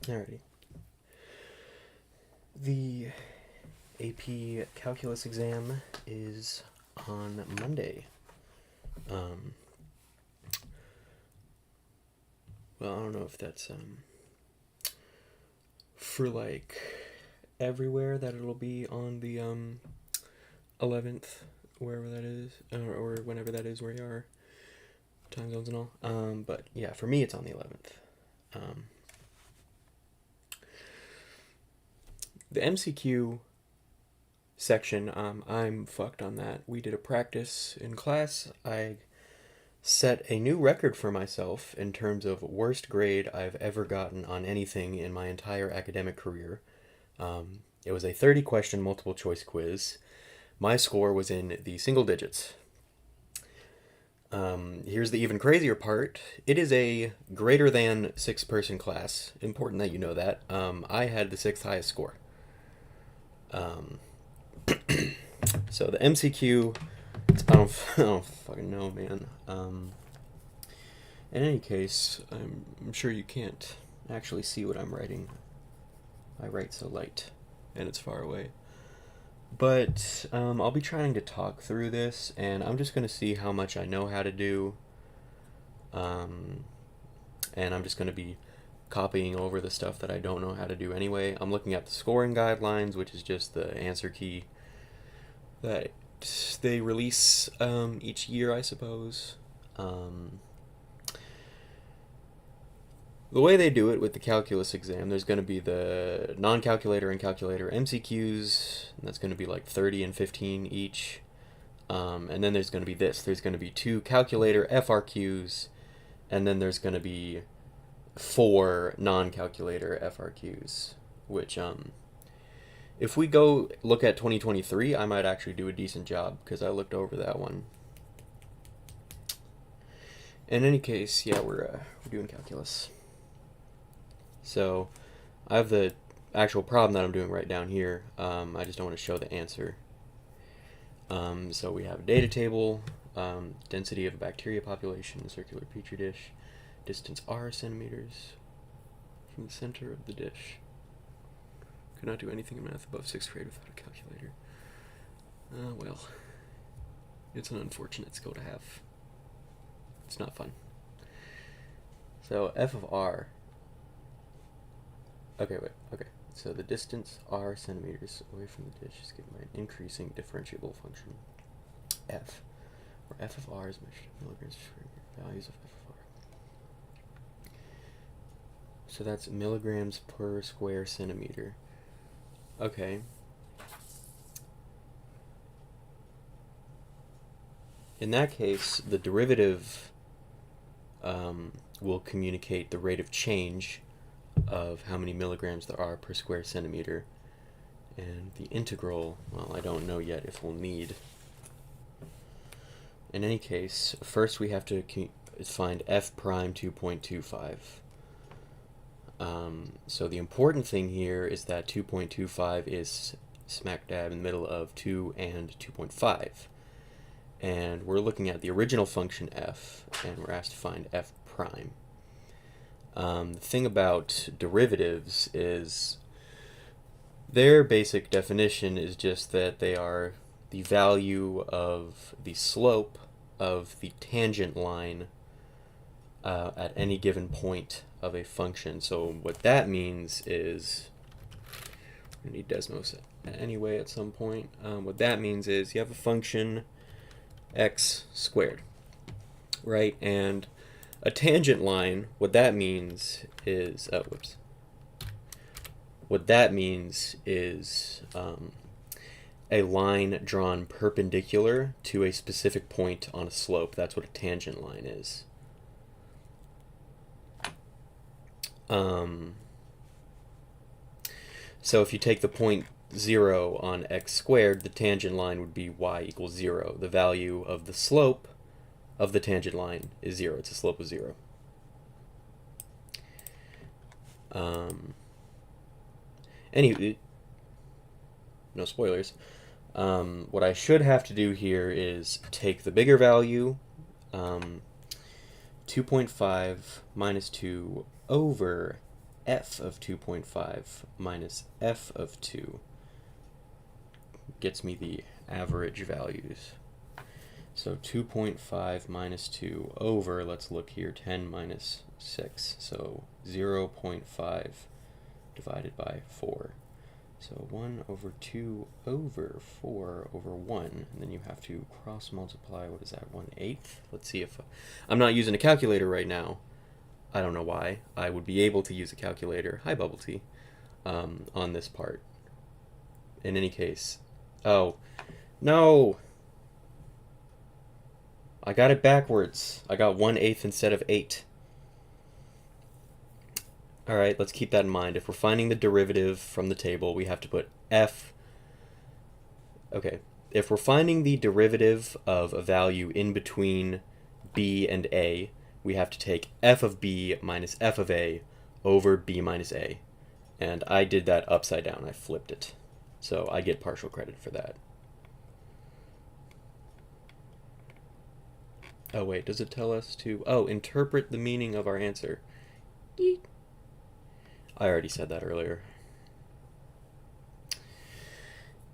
Alrighty. The AP Calculus exam is on Monday. Um, well, I don't know if that's for like everywhere that it'll be on the 11th, wherever that is, or whenever that is where you are, time zones and all. But yeah, for me it's on the 11th. Um, the MCQ section, I'm fucked on that. We did a practice in class. I set a new record for myself in terms of worst grade I've ever gotten on anything in my entire academic career. It was a 30 question multiple choice quiz. My score was in the single digits. Here's the even crazier part. It is a greater than 6-person class. Important that you know that. I had the sixth highest score. So the MCQ, I don't fucking know, man. In any case, I'm sure you can't actually see what I'm writing. I write so light, and it's far away. But I'll be trying to talk through this, and I'm just going to see how much I know how to do. And I'm just going to be copying over the stuff that I don't know how to do anyway. I'm looking at the scoring guidelines, which is just the answer key that they release each year, I suppose. The way they do it with the calculus exam, there's going to be the non-calculator and calculator MCQs, and that's going to be like 30 and 15 each. And then there's going to be this. There's going to be 2 calculator FRQs, and then there's going to be 4 non-calculator FRQs, which, if we go look at 2023, I might actually do a decent job, because I looked over that one. In any case, yeah, we're doing calculus. So I have the actual problem that I'm doing right down here. I just don't want to show the answer. So we have a data table, density of a bacteria population, circular petri dish, distance r centimeters from the center of the dish. Could not do anything in math above 6th grade without a calculator. Well, it's an unfortunate skill to have. It's not fun. So f of r. Okay. So the distance r centimeters away from the dish is given by an increasing differentiable function, f, where f of r is measured in milligrams per square meter. Values of f of r. So that's milligrams per square centimeter. Okay. In that case, the derivative will communicate the rate of change of how many milligrams there are per square centimeter. And the integral, well, I don't know yet if we'll need. In any case, first we have to find f prime 2.25. So the important thing here is that 2.25 is smack dab in the middle of 2 and 2.5. And we're looking at the original function f, and we're asked to find f prime. The thing about derivatives is their basic definition is just that they are the value of the slope of the tangent line at any given point of a function. So what that means is, we're going to need Desmos anyway at some point. What that means is you have a function x squared, right? And a tangent line, what that means is, what that means is a line drawn perpendicular to a specific point on a slope. That's what a tangent line is. So if you take the point 0 on x squared, the tangent line would be y equals 0. The value of the slope of the tangent line is 0. It's a slope of 0. Anyway, no spoilers. What I should have to do here is take the bigger value, 2.5 minus 2 over f of 2.5 minus f of 2 gets me the average values. So 2.5 minus 2 over, let's look here, 10 minus 6. So 0.5 divided by 4. So 1 over 2 over 4 over 1. And then you have to cross multiply, what is that, 1/8? Let's see if... I'm not using a calculator right now. I don't know why. I would be able to use a calculator, hi Bubble Tea, on this part. In any case... Oh, no! I got it backwards. I got 1/8 instead of 8. Alright, let's keep that in mind. If we're finding the derivative from the table, we have to put f... Okay, if we're finding the derivative of a value in between b and a, we have to take f of b minus f of a over b minus a. And I did that upside down. I flipped it. So I get partial credit for that. Oh wait, does it tell us to... Oh, interpret the meaning of our answer. Yeet. I already said that earlier.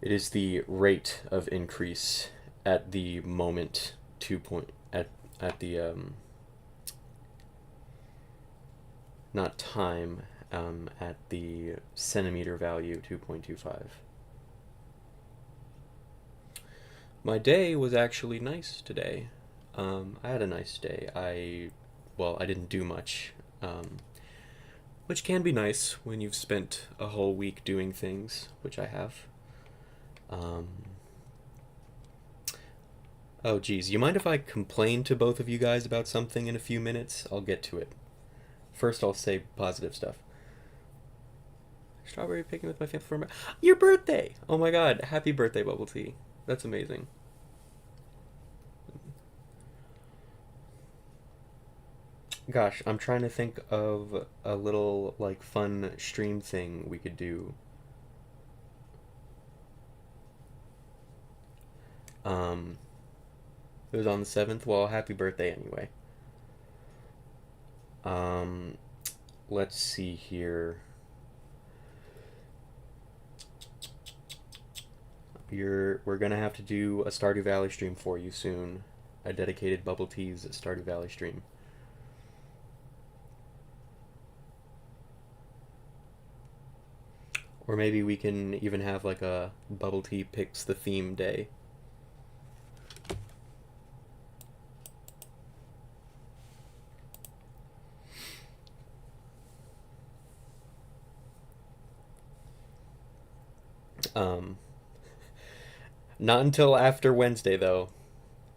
It is the rate of increase at the moment at the not time, at the centimeter value 2.25. My day was actually nice today. I had a nice day. I didn't do much, which can be nice when you've spent a whole week doing things, which I have. Oh geez, you mind if I complain to both of you guys about something in a few minutes? I'll get to it. First I'll say positive stuff. Strawberry picking with my family for your birthday! Oh my god, happy birthday, Bubble Tea. That's amazing. Gosh, I'm trying to think of a little, like, fun stream thing we could do. It was on the 7th. Well, happy birthday anyway. Let's see here. We're gonna have to do a Stardew Valley stream for you soon. A dedicated Bubble Tea's Stardew Valley stream. Or maybe we can even have like a Bubble Tea picks the theme day. Not until after Wednesday, though.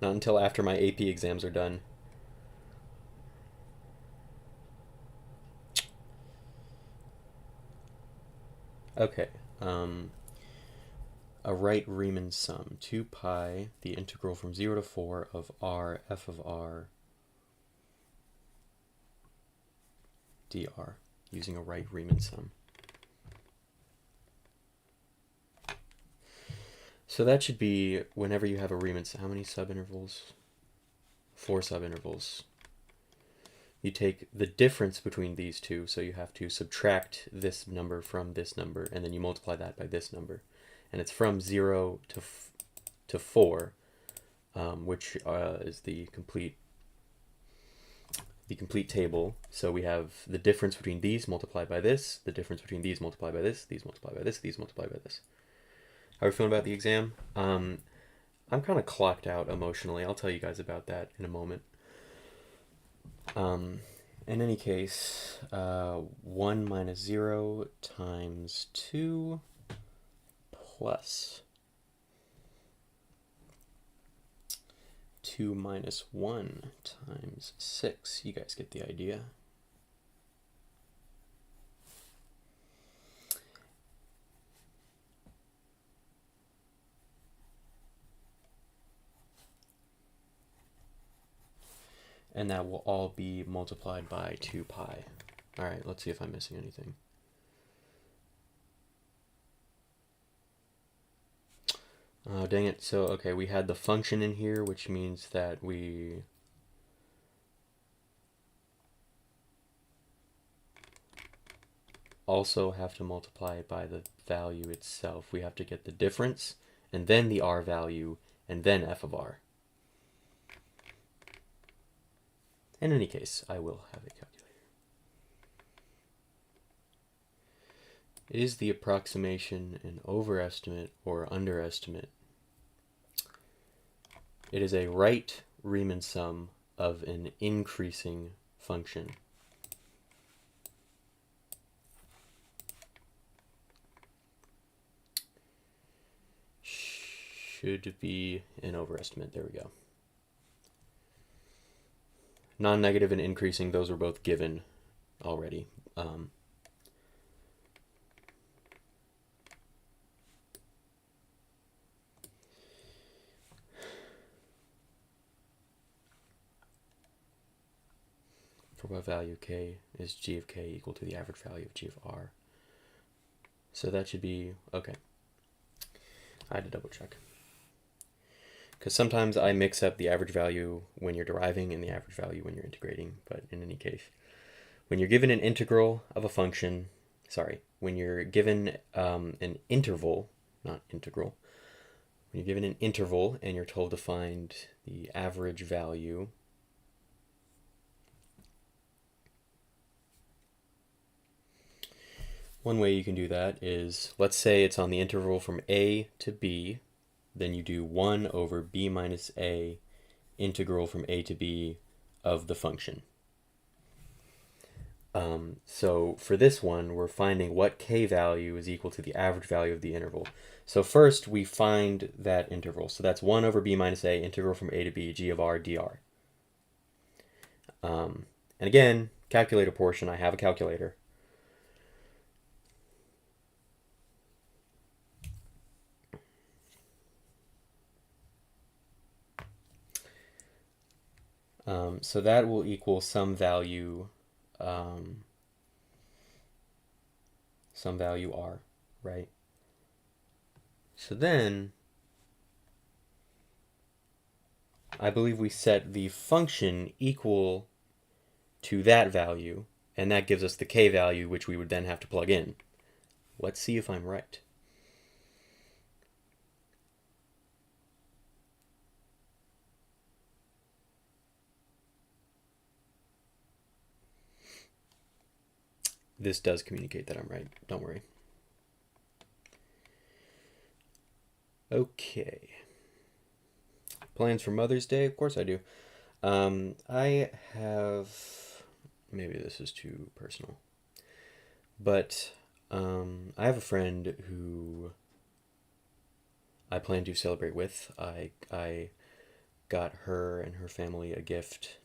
Not until after my AP exams are done. Okay. A right Riemann sum. 2 pi, the integral from 0 to 4 of r f of r dr, using a right Riemann sum. So that should be whenever you have a Riemann sum. How many subintervals? 4 subintervals. You take the difference between these two, so you have to subtract this number from this number, and then you multiply that by this number. And it's from 0 to 4, which is the complete table. So we have the difference between these multiplied by this, the difference between these multiplied by this, these multiplied by this, these multiplied by this. How are we feeling about the exam? I'm kind of clocked out emotionally. I'll tell you guys about that in a moment. In any case, 1 minus 0 times 2 plus 2 minus 1 times 6. You guys get the idea. And that will all be multiplied by 2 pi. All right, let's see if I'm missing anything. Oh, dang it. So, okay, we had the function in here, which means that we... also have to multiply it by the value itself. We have to get the difference, and then the r value, and then f of r. In any case, I will have a calculator. Is the approximation an overestimate or underestimate? It is a right Riemann sum of an increasing function. Should be an overestimate. There we go. Non-negative and increasing, those were both given already. For what value k is g of k equal to the average value of g of r. So that should be, okay. I had to double check. Because sometimes I mix up the average value when you're deriving and the average value when you're integrating, but in any case, when you're given an integral of a function, when you're given an interval, not integral, when you're given an interval and you're told to find the average value, one way you can do that is, let's say it's on the interval from a to b, then you do 1 over b minus a integral from a to b of the function. So for this one, we're finding what k value is equal to the average value of the interval. So first we find that interval. So that's 1 over b minus a integral from a to b g of r dr. And again, calculator portion, I have a calculator. So that will equal some value r, right? So then, I believe we set the function equal to that value, and that gives us the k value, which we would then have to plug in. Let's see if I'm right. This does communicate that I'm right. Don't worry. Okay. Plans for Mother's Day? Of course I do. I have... Maybe this is too personal. But I have a friend who I plan to celebrate with. I got her and her family a gift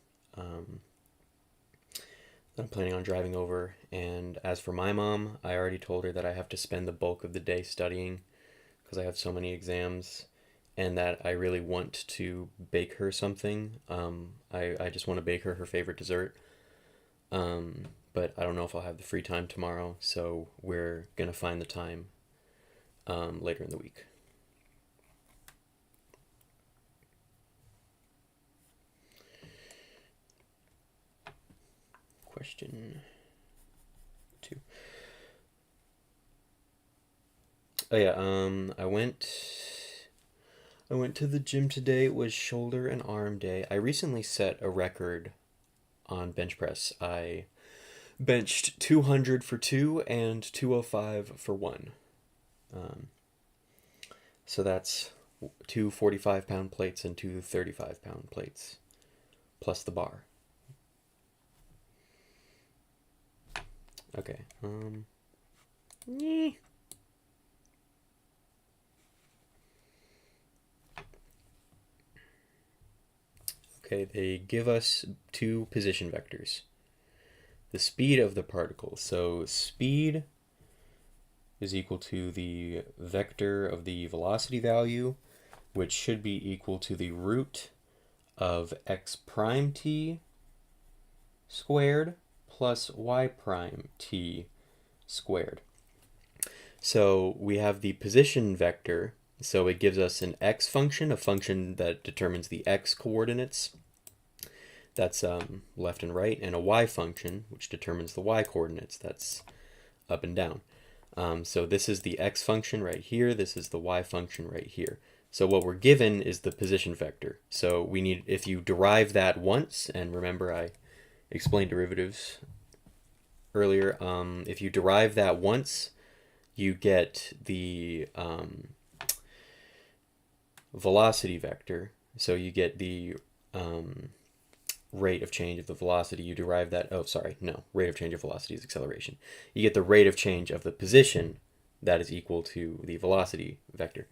I'm planning on driving over, and as for my mom, I already told her that I have to spend the bulk of the day studying because I have so many exams, and that I really want to bake her something. I just want to bake her her favorite dessert, but I don't know if I'll have the free time tomorrow, so we're gonna find the time later in the week. Question 2. Oh yeah, I went to the gym today. It was shoulder and arm day. I recently set a record on bench press. I benched 200 for 2 and 205 for 1. So that's 2 45-pound plates and 2 35-pound plates, plus the bar. Okay. Okay, they give us 2 position vectors. The speed of the particle. So speed is equal to the vector of the velocity value, which should be equal to the root of x prime t squared plus y prime t squared. So we have the position vector, so it gives us an x function, a function that determines the x coordinates, that's left and right, and a y function, which determines the y coordinates, that's up and down. So this is the x function right here. This is the y function right here. So what we're given is the position vector. So we need, if you derive that once, and remember I explained derivatives earlier, if you derive that once, you get the velocity vector. So you get the rate of change of the velocity. You derive that, oh sorry, no, rate of change of velocity is acceleration. You get the rate of change of the position that is equal to the velocity vector.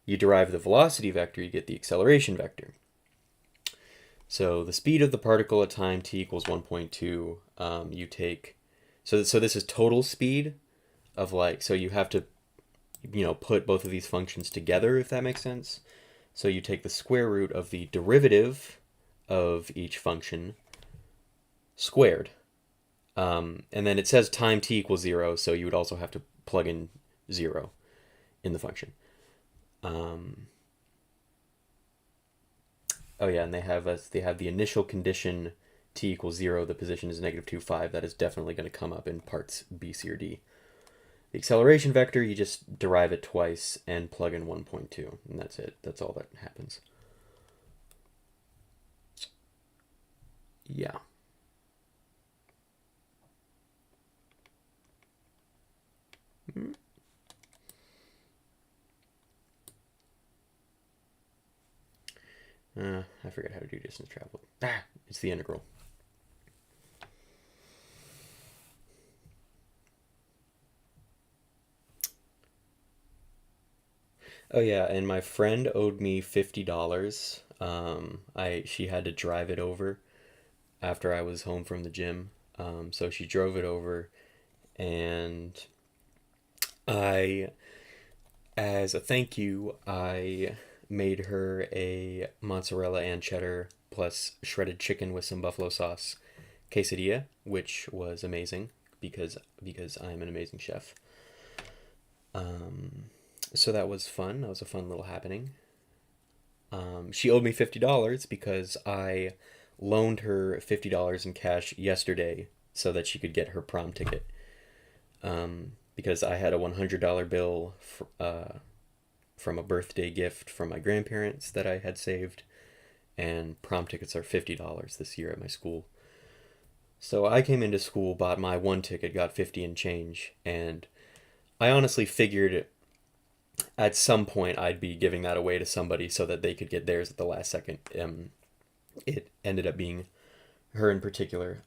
You derive the velocity vector, you get the acceleration vector. So the speed of the particle at time t equals 1.2, you take, so this is total speed of like, so you have to, put both of these functions together, if that makes sense. So you take the square root of the derivative of each function squared. And then it says time t equals 0, so you would also have to plug in 0 in the function. Oh yeah, and they have the initial condition t equals 0, the position is -2, that is definitely going to come up in parts B, C, or D. The acceleration vector, you just derive it twice and plug in 1.2, and that's it. That's all that happens. Yeah. I forget how to do distance travel. It's the integral. Oh yeah, and my friend owed me $50. She had to drive it over after I was home from the gym. So she drove it over, and as a thank you, I made her a mozzarella and cheddar plus shredded chicken with some buffalo sauce quesadilla, which was amazing because I'm an amazing chef. So that was fun. That was a fun little happening. She owed me $50 because I loaned her $50 in cash yesterday so that she could get her prom ticket. Because I had a $100 bill from a birthday gift from my grandparents that I had saved, and prom tickets are $50 this year at my school. So I came into school, bought my one ticket, got 50 and change, and I honestly figured at some point I'd be giving that away to somebody so that they could get theirs at the last second. It ended up being her in particular.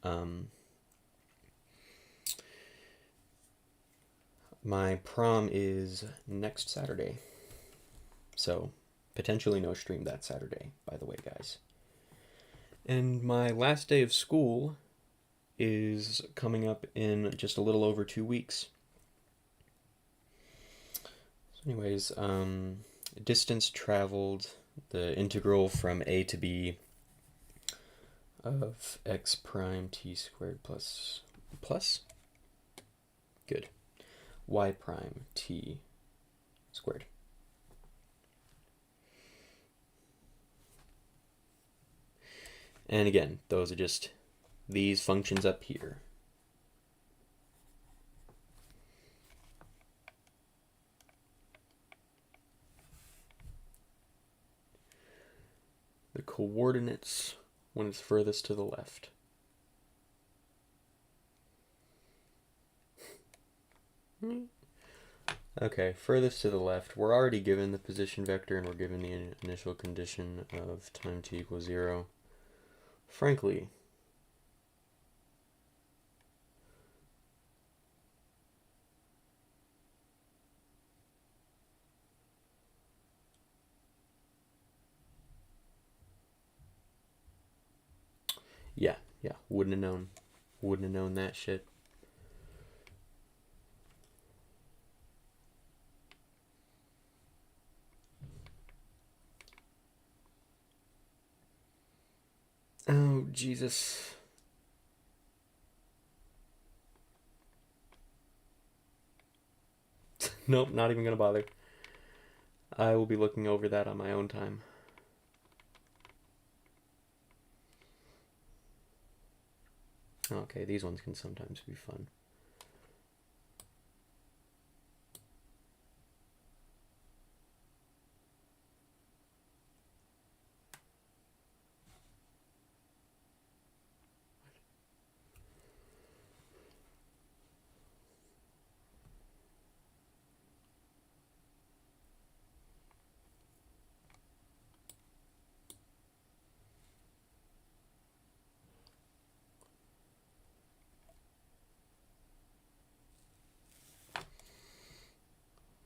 My prom is next Saturday, so potentially no stream that Saturday, by the way, guys. And my last day of school is coming up in just a little over 2 weeks. So anyways, distance traveled, the integral from a to b of x prime t squared plus good, y prime t squared. And again, those are just these functions up here. The coordinates when it's furthest to the left. Okay, furthest to the left. We're already given the position vector and we're given the initial condition of time t equals 0. Frankly, yeah, wouldn't have known that shit. Oh, Jesus. Nope, not even gonna bother. I will be looking over that on my own time. Okay, these ones can sometimes be fun.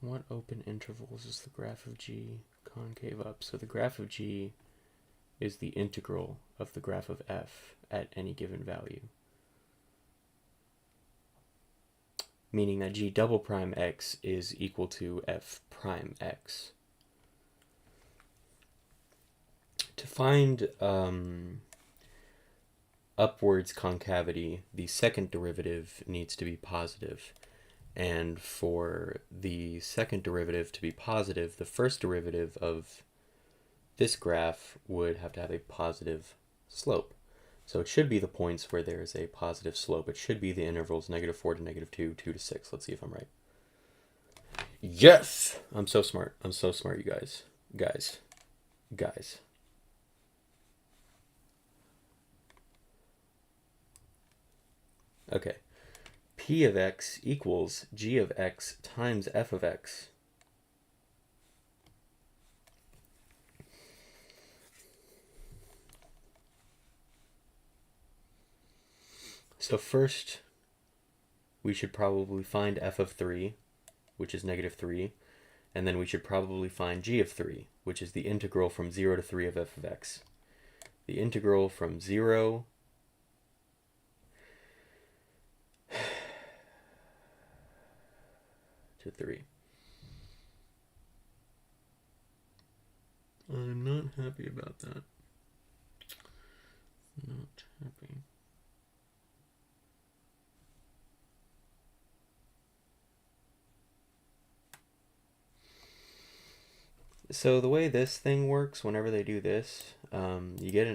what open intervals is the graph of g concave up? So the graph of g is the integral of the graph of f at any given value. Meaning that g double prime x is equal to f prime x. To find upwards concavity, the second derivative needs to be positive. And for the second derivative to be positive, the first derivative of this graph would have to have a positive slope. So it should be the points where there is a positive slope. It should be the intervals -4 to -2, 2 to 6. Let's see if I'm right. Yes! I'm so smart. I'm so smart, you guys. Guys. Okay. P of x equals g of x times f of x. So first, we should probably find f of 3, which is -3, and then we should probably find g of 3, which is the integral from 0 to 3 of f of x. The integral from 0 to 3. I'm not happy about that. Not happy. So the way this thing works, whenever they do this, you get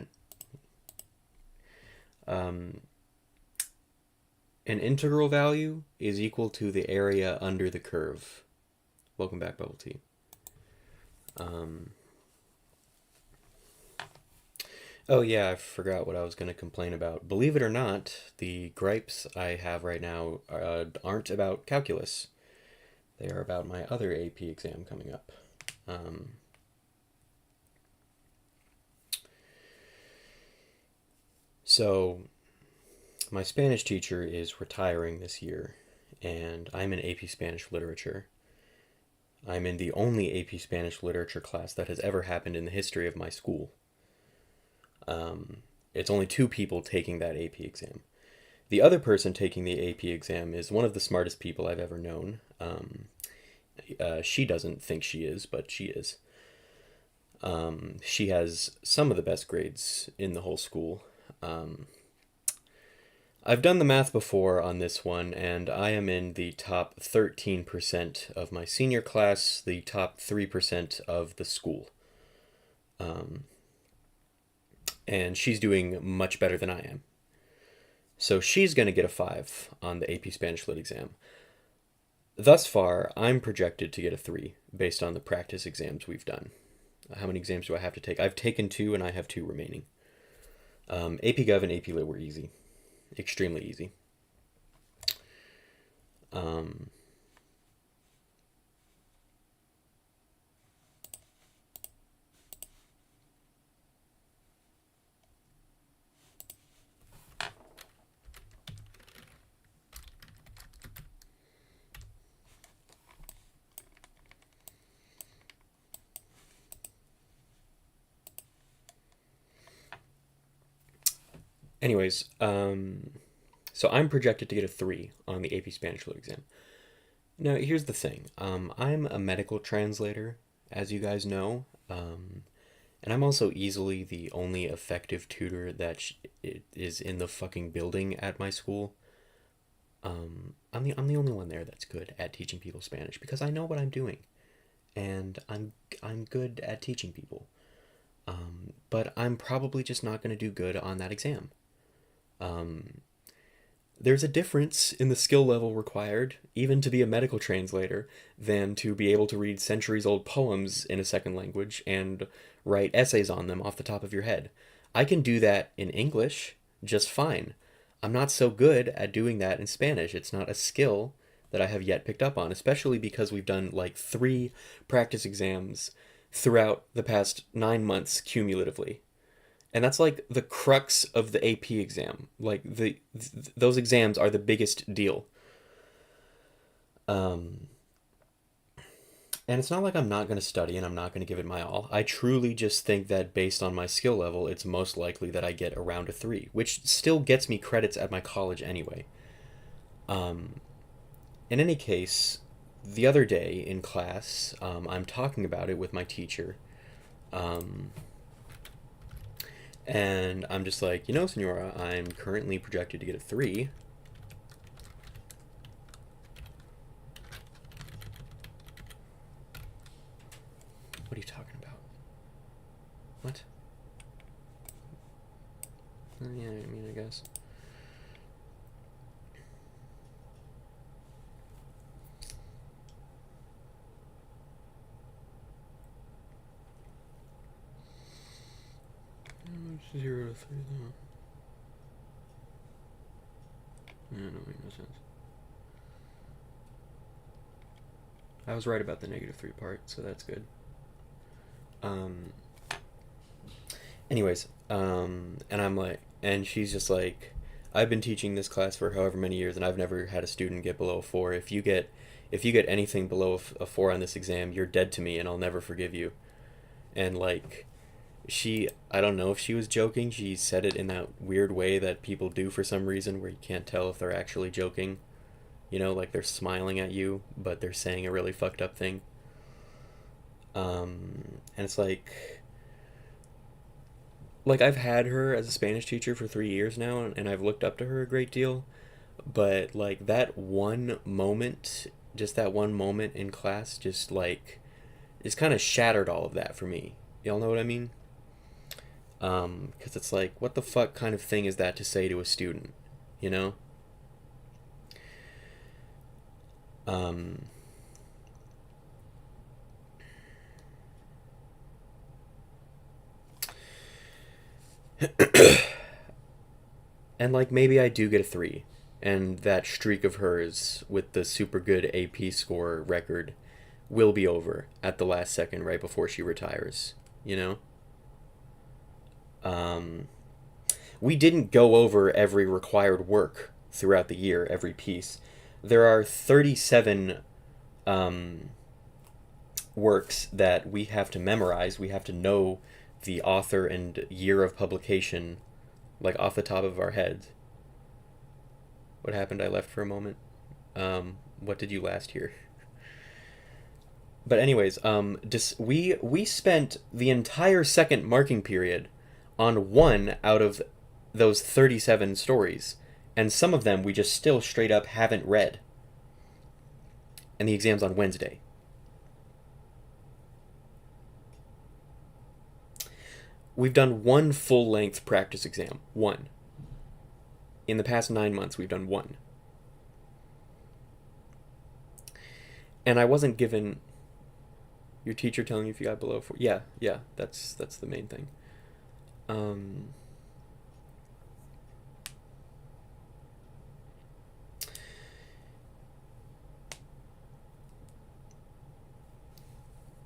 an integral value is equal to the area under the curve. Welcome back, Bubble Tea. Oh yeah, I forgot what I was going to complain about. Believe it or not, the gripes I have right now aren't about calculus. They are about my other AP exam coming up. So, my Spanish teacher is retiring this year, and I'm in AP Spanish Literature. I'm in the only AP Spanish Literature class that has ever happened in the history of my school. It's only 2 people taking that AP exam. The other person taking the AP exam is one of the smartest people I've ever known. She doesn't think she is, but she is. She has some of the best grades in the whole school. I've done the math before on this one, and I am in the top 13% of my senior class, the top 3% of the school. And she's doing much better than I am. So she's going to get a 5 on the AP Spanish Lit exam. Thus far, I'm projected to get a 3 based on the practice exams we've done. How many exams do I have to take? I've taken 2 and I have 2 remaining. AP Gov and AP Lit were easy. Extremely easy. Anyways, so I'm projected to get a 3 on the AP Spanish Lit exam. Now, here's the thing. I'm a medical translator, as you guys know, and I'm also easily the only effective tutor that is in the fucking building at my school. I'm the only one there that's good at teaching people Spanish because I know what I'm doing, and I'm good at teaching people. But I'm probably just not going to do good on that exam. There's a difference in the skill level required, even to be a medical translator, than to be able to read centuries-old poems in a second language and write essays on them off the top of your head. I can do that in English just fine. I'm not so good at doing that in Spanish. It's not a skill that I have yet picked up on, especially because we've done like 3 practice exams throughout the past 9 months cumulatively. And that's like the crux of the AP exam. Like those exams are the biggest deal. And it's not like I'm not going to study and I'm not going to give it my all. I truly just think that based on my skill level, it's most likely that I get around a 3, which still gets me credits at my college anyway. Um, in any case, the other day in class, I'm talking about it with my teacher. Um, and I'm just like, Senora, I'm currently projected to get a 3. What are you talking about? What? Yeah, I mean, I guess. It's 0 to 3, though. Yeah, no, makes no sense. I was right about the -3 part, so that's good. Um, anyways, and I'm like, and she's just like, I've been teaching this class for however many years, and I've never had a student get below a 4. If you get anything below a 4 on this exam, you're dead to me, and I'll never forgive you. And like, I don't know if she was joking. She said it in that weird way that people do for some reason, where you can't tell if they're actually joking. Like they're smiling at you, but they're saying a really fucked up thing. And it's like I've had her as a Spanish teacher for 3 years now, and I've looked up to her a great deal. But like that one moment, just that one moment in class, just kind of shattered all of that for me. Y'all know what I mean? Because it's like, what the fuck kind of thing is that to say to a student? You know? Um, and like maybe I do get a 3, and that streak of hers with the super good AP score record will be over at the last second right before she retires, you know? Um, we didn't go over every required work throughout the year, every piece. There are 37 um, works that we have to memorize. We have to know the author and year of publication, like off the top of our heads. What happened? I left for a moment. What did you last hear? But anyways, we spent the entire second marking period on one out of those 37 stories, and some of them we just still straight up haven't read. And the exam's on Wednesday. We've done one full-length practice exam. One. In the past 9 months, we've done one. And I wasn't given... Your teacher telling you if you got below 4? Yeah, that's the main thing.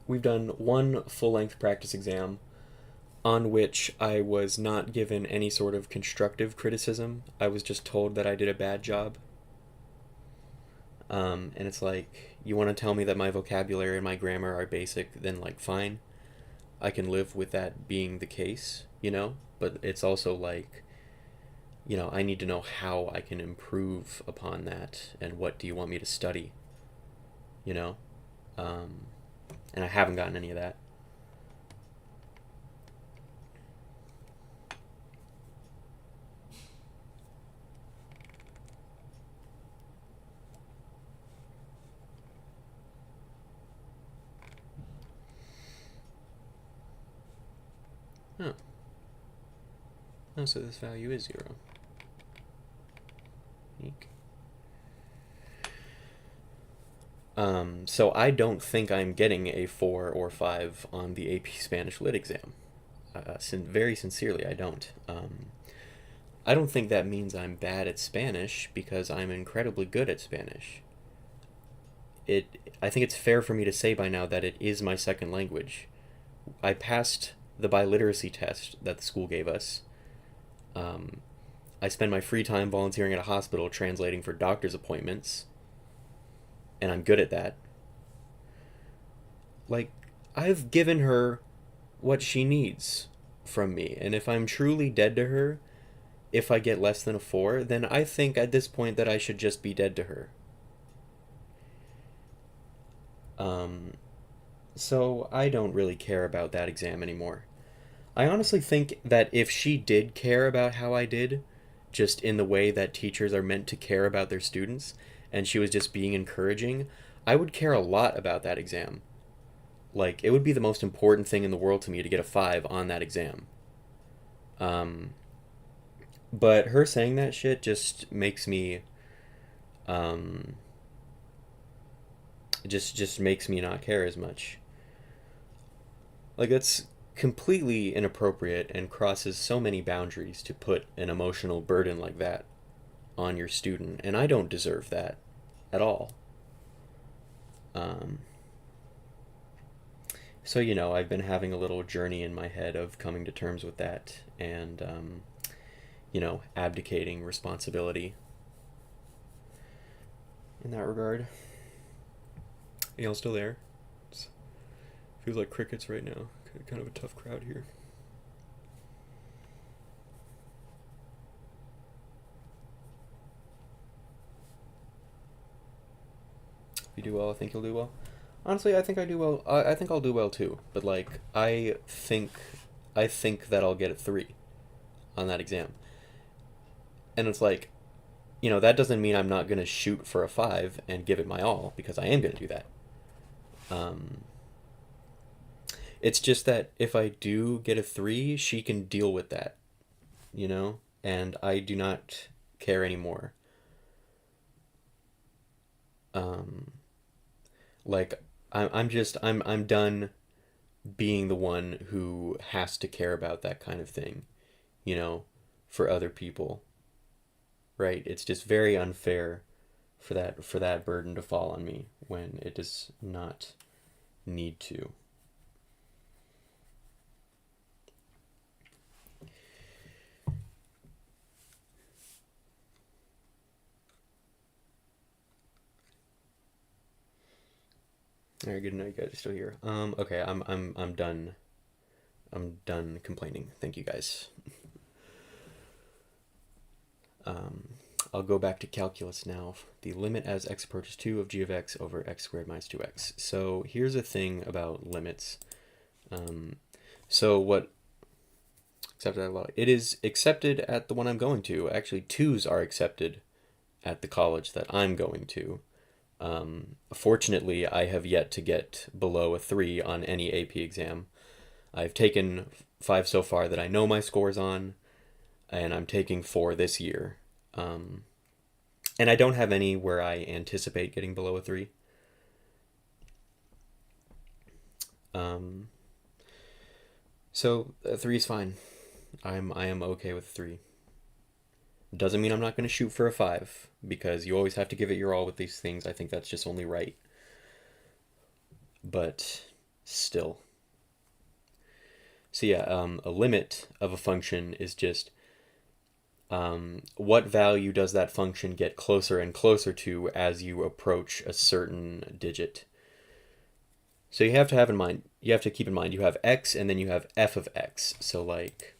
We've done one full-length practice exam on which I was not given any sort of constructive criticism. I was just told that I did a bad job. And it's like, you want to tell me that my vocabulary and my grammar are basic, then like fine. I can live with that being the case, But it's also like, I need to know how I can improve upon that, and what do you want me to study, you know? And I haven't gotten any of that. Oh. Oh, so this value is 0. Eek. So I don't think I'm getting a 4 or 5 on the AP Spanish Lit exam. Very sincerely, I don't. I don't think that means I'm bad at Spanish, because I'm incredibly good at Spanish. I think it's fair for me to say by now that it is my second language. I passed the biliteracy test that the school gave us. I spend my free time volunteering at a hospital translating for doctor's appointments, and I'm good at that. like, I've given her what she needs from me. And if I'm truly dead to her, if I get less than a 4, then I think at this point that I should just be dead to her. So I don't really care about that exam anymore. I honestly think that if she did care about how I did, just in the way that teachers are meant to care about their students, and she was just being encouraging, I would care a lot about that exam. Like, it would be the most important thing in the world to me to get a 5 on that exam. Um, but her saying that shit just makes me, um, just makes me not care as much. Like, that's completely inappropriate and crosses so many boundaries to put an emotional burden like that on your student, and I don't deserve that at all. Um, so, I've been having a little journey in my head of coming to terms with that and, abdicating responsibility in that regard. Y'all still there? It feels like crickets right now. Kind of a tough crowd here. If you do well, I think you'll do well. Honestly, I think I do well. I think I'll do well too. But like, I think that I'll get a 3 on that exam, and it's like, that doesn't mean I'm not gonna shoot for a 5 and give it my all, because I am gonna do that. Um, it's just that if I do get a 3, she can deal with that, and I do not care anymore. Um, like, I'm done being the one who has to care about that kind of thing, you know, for other people, right? It's just very unfair for that burden to fall on me when it does not need to. All right, good to know you guys are still here. Okay, I'm done. I'm done complaining. Thank you guys. Um, I'll go back to calculus now. The limit as x approaches 2 of g of x over x squared minus 2x. So here's a thing about limits. So what accepted at law? It is accepted at the one I'm going to. Actually, 2s are accepted at the college that I'm going to. Fortunately, I have yet to get below a 3 on any AP exam. I've taken 5 so far that I know my scores on, and I'm taking 4 this year. And I don't have any where I anticipate getting below a 3. So a 3 is fine. I am okay with 3. Doesn't mean I'm not going to shoot for a 5, because you always have to give it your all with these things. I think that's just only right. But still. So yeah, a limit of a function is just what value does that function get closer and closer to as you approach a certain digit. So you have to keep in mind you have x and then you have f of x. So like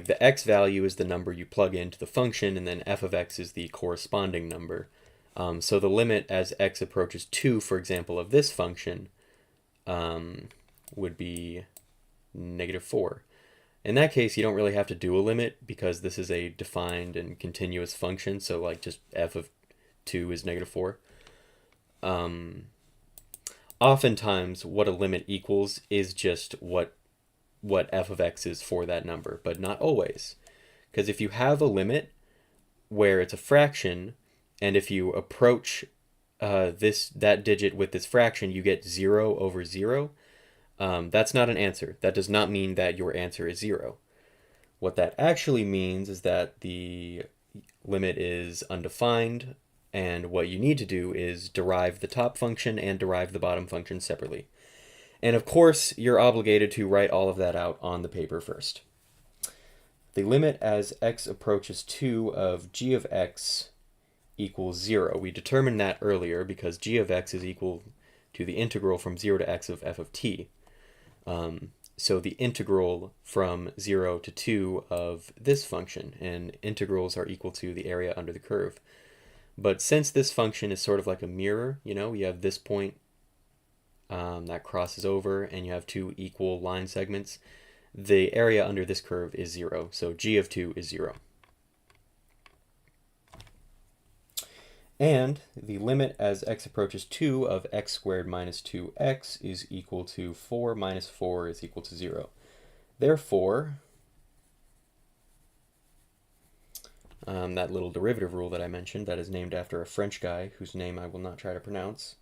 the x value is the number you plug into the function, and then f of x is the corresponding number. So the limit as x approaches 2, for example, of this function would be -4. In that case, you don't really have to do a limit, because this is a defined and continuous function, so like just f of 2 is -4. Oftentimes, what a limit equals is just what f of x is for that number, but not always. Because if you have a limit where it's a fraction, and if you approach that digit with this fraction, you get 0 over 0, that's not an answer. That does not mean that your answer is 0. What that actually means is that the limit is undefined, and what you need to do is derive the top function and derive the bottom function separately. And of course, you're obligated to write all of that out on the paper first. The limit as x approaches 2 of g of x equals 0. We determined that earlier because g of x is equal to the integral from 0 to x of f of t. So the integral from 0 to 2 of this function, and integrals are equal to the area under the curve. But since this function is sort of like a mirror, you know, you have this point that crosses over, and you have two equal line segments, the area under this curve is 0. So g of 2 is 0. And the limit as x approaches 2 of x squared minus 2x is equal to 4 minus 4 is equal to 0. Therefore, that little derivative rule that I mentioned that is named after a French guy whose name I will not try to pronounce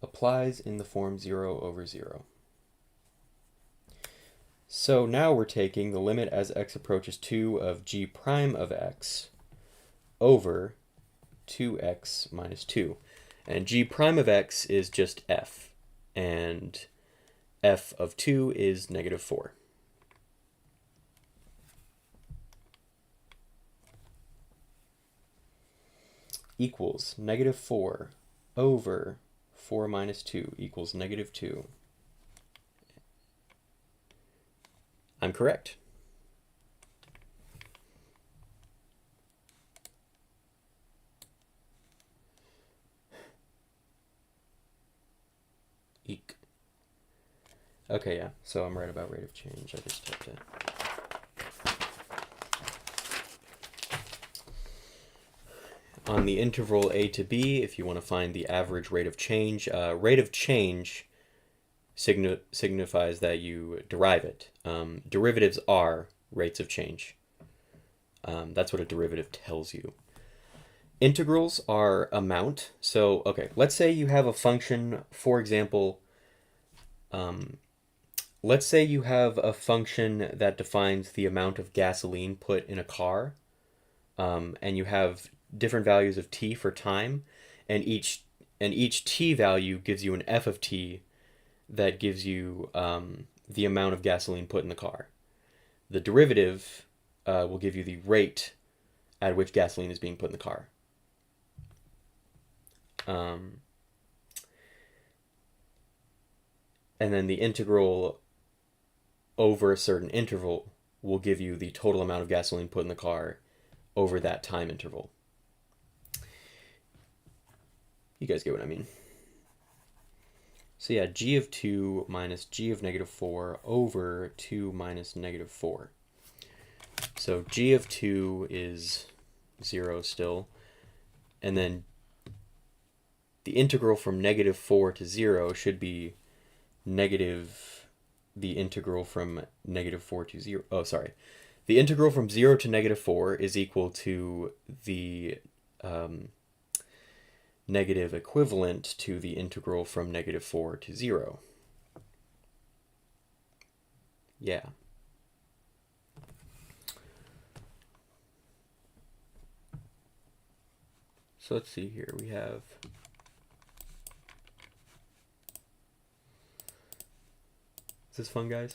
applies in the form 0 over 0. So now we're taking the limit as x approaches 2 of g prime of x over 2x minus 2. And g prime of x is just f, and f of 2 is negative 4. Equals negative 4 over 4 minus 2 equals negative 2. I'm correct. Eek. Okay, yeah, so I'm right about rate of change. I just have to... On the interval a to b, if you want to find the average rate of change signifies that you derive it. Derivatives are rates of change. That's what a derivative tells you. Integrals are amount. So, okay, let's say you have a function, for example, let's say you have a function that defines the amount of gasoline put in a car, and you have different values of t for time, and each t value gives you an f of t that gives you the amount of gasoline put in the car. The derivative will give you the rate at which gasoline is being put in the car. And then the integral over a certain interval will give you the total amount of gasoline put in the car over that time interval. You guys get what I mean. So yeah, g of 2 minus g of negative 4 over 2 minus negative 4. So g of 2 is 0 still. And then the integral from negative 4 to 0 should be negative the integral from negative 4 to 0. Oh, sorry. The integral from 0 to negative 4 is equal to the negative equivalent to the integral from negative 4 to 0. Yeah. So let's see here. We have... Is this fun, guys?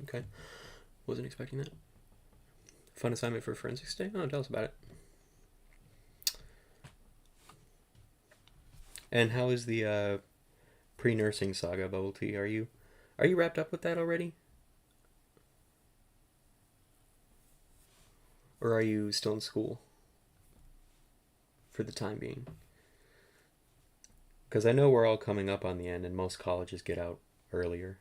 Okay. Wasn't expecting that. Fun assignment for forensics day? Oh, tell us about it. And how is the pre-nursing saga, Bubble Tea? Are you wrapped up with that already? Or are you still in school? For the time being. Because I know we're all coming up on the end and most colleges get out earlier.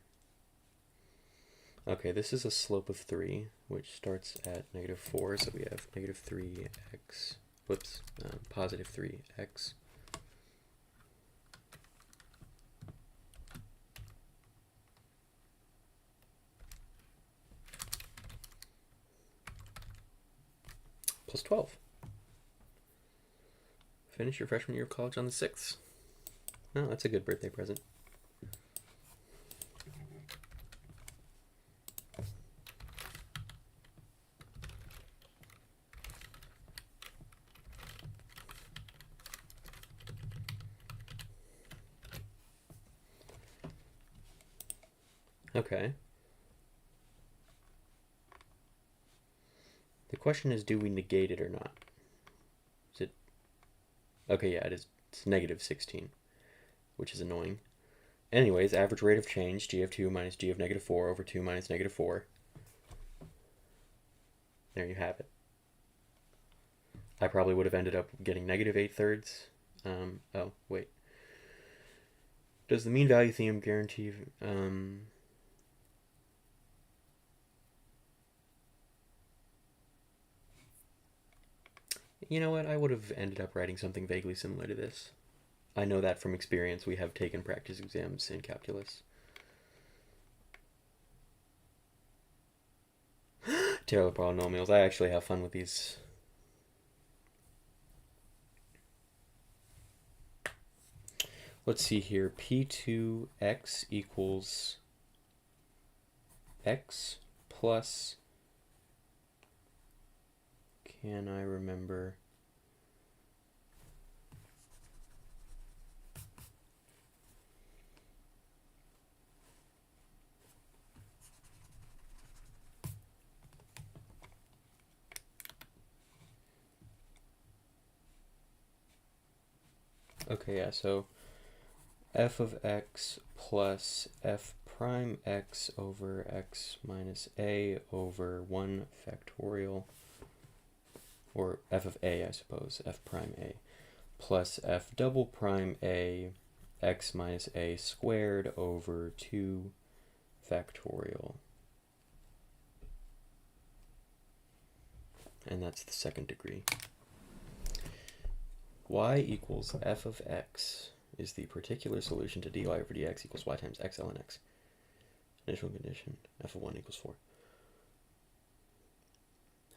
Okay, this is a slope of 3, which starts at negative 4, so we have negative 3x, positive 3x. Plus 12. Finish your freshman year of college on the 6th. Oh, that's a good birthday present. Okay. The question is, do we negate it or not? Is it... Okay, yeah, it is. It's negative 16, which is annoying. Anyways, average rate of change, g of 2 minus g of negative 4 over 2 minus negative 4. There you have it. I probably would have ended up getting negative 8/3. Oh, wait. Does the mean value theorem guarantee... You know what? I would have ended up writing something vaguely similar to this. I know that from experience. We have taken practice exams in calculus. Taylor polynomials. I actually have fun with these. Let's see here. P2x equals x plus... Can I remember? Okay, yeah, so f of x plus f prime x over x minus a over 1 factorial, or f of a, I suppose, f prime a, plus f double prime a x minus a squared over 2 factorial. And that's the second degree. Y equals f of x is the particular solution to dy over dx equals y times x ln x. Initial condition, f of 1 equals 4.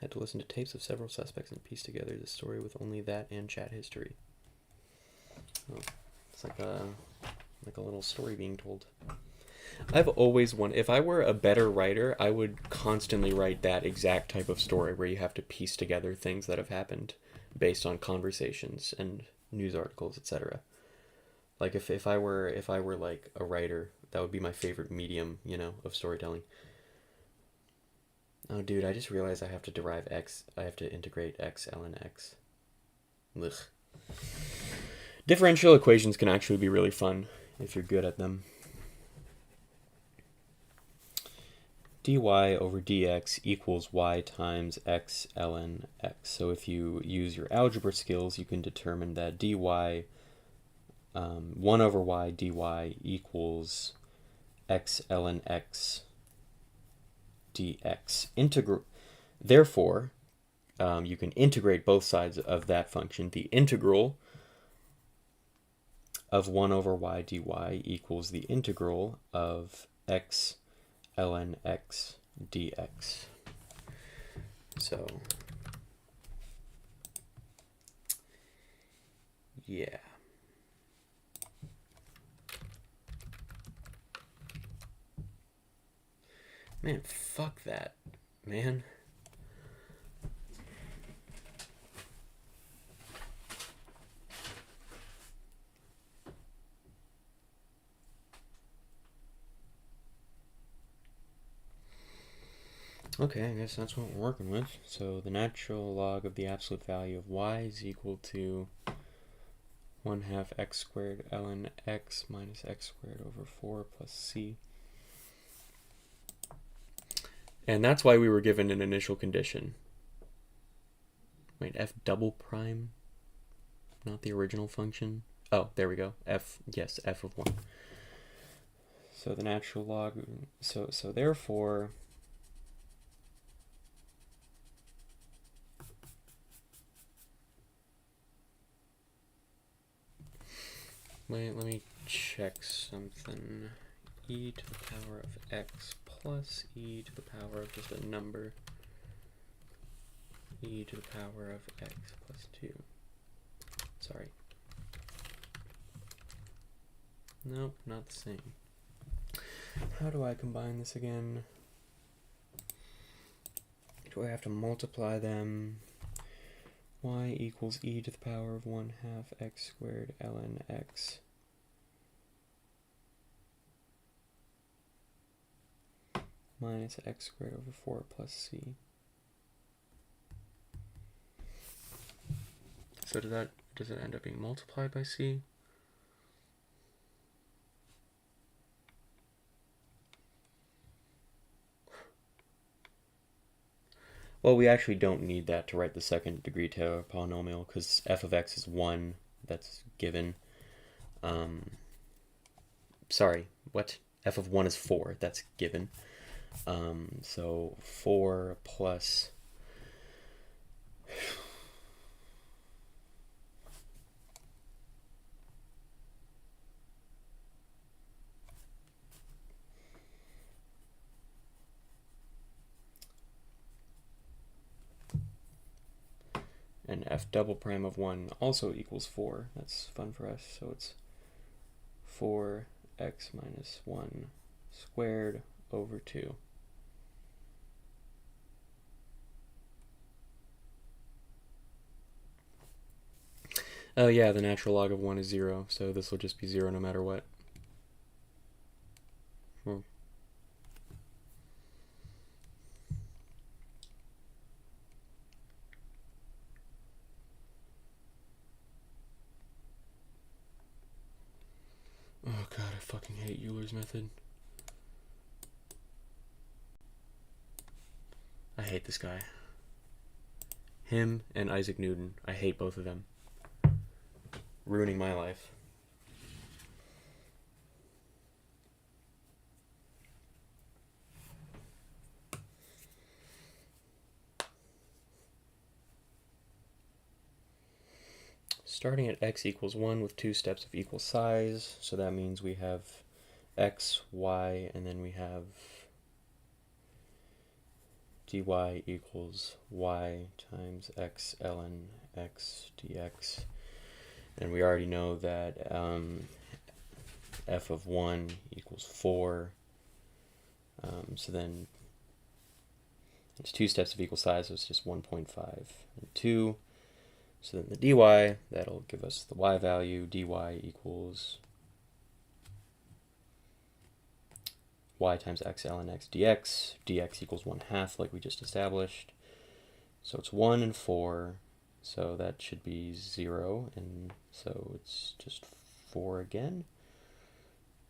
Had to listen to tapes of several suspects and piece together the story with only that and chat history. Oh, it's like a little story being told. I've always wanted, if I were a better writer, I would constantly write that exact type of story where you have to piece together things that have happened based on conversations and news articles, etc. Like if I were like a writer, that would be my favorite medium, you know, of storytelling. Oh, dude, I just realized I have to derive x. I have to integrate x ln x. Ugh. Differential equations can actually be really fun if you're good at them. dy over dx equals y times x ln x. So if you use your algebra skills, you can determine that dy, 1 over y dy equals x ln x dx. Therefore, you can integrate both sides of that function. The integral of 1 over y dy equals the integral of x ln x dx. So, yeah. Man, fuck that, man. Okay, I guess that's what we're working with. So the natural log of the absolute value of y is equal to 1/2 x squared ln x minus x squared over 4 plus c. And that's why we were given an initial condition. Wait, f double prime? Not the original function? Oh, there we go. F, yes, f of 1. So the natural log, so therefore, wait, let me check something. E to the power of x plus e to the power of just a number. E to the power of x plus 2. Sorry. Nope, not the same. How do I combine this again? Do I have to multiply them? Y equals e to the power of 1/2 x squared ln x minus x squared over 4 plus c. So does it end up being multiplied by c? Well, we actually don't need that to write the second degree Taylor polynomial because f of x is 1. That's given. Sorry, what? F of 1 is 4. That's given. So 4 plus... and f double prime of 1 also equals 4. That's fun for us. So it's 4x minus 1 squared over 2. Oh yeah, the natural log of 1 is 0, so this will just be 0 no matter what. Oh god, I fucking hate Euler's method. I hate this guy. Him and Isaac Newton. I hate both of them. Ruining my life. Starting at x equals 1 with 2 steps of equal size, so that means we have x, y, and then we have dy equals y times x ln x dx. And we already know that f of 1 equals 4. So then it's 2 steps of equal size, so it's just 1.5 and 2. So then the dy, that'll give us the y value. Dy equals y times x ln x dx. Dx equals 1/2 like we just established. So it's 1 and 4. So that should be 0. And so it's just 4 again.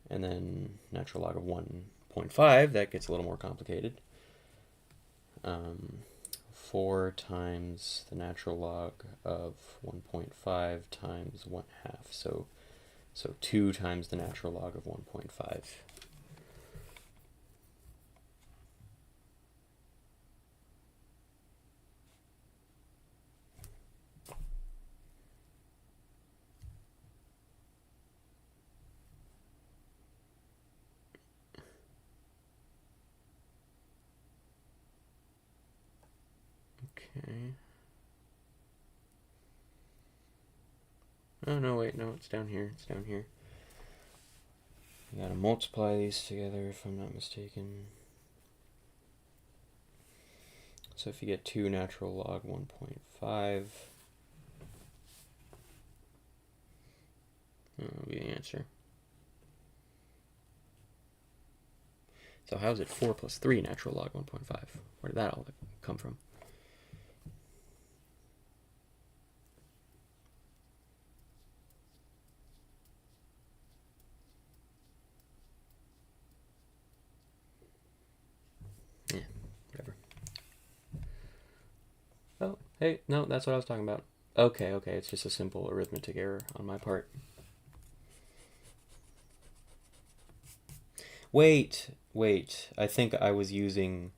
And then natural log of 1.5, that gets a little more complicated. 4 times the natural log of 1.5 times 1/2. So 2 times the natural log of 1.5. Okay. Oh, no, wait, no, it's down here. It's down here. I gotta multiply these together if I'm not mistaken. So if you get 2 natural log 1.5, that'll be the answer. So how is it 4 plus 3 natural log 1.5? Where did that all come from? Yeah, whatever. Oh, hey, no, that's what I was talking about. Okay, it's just a simple arithmetic error on my part. Wait, I think I was using,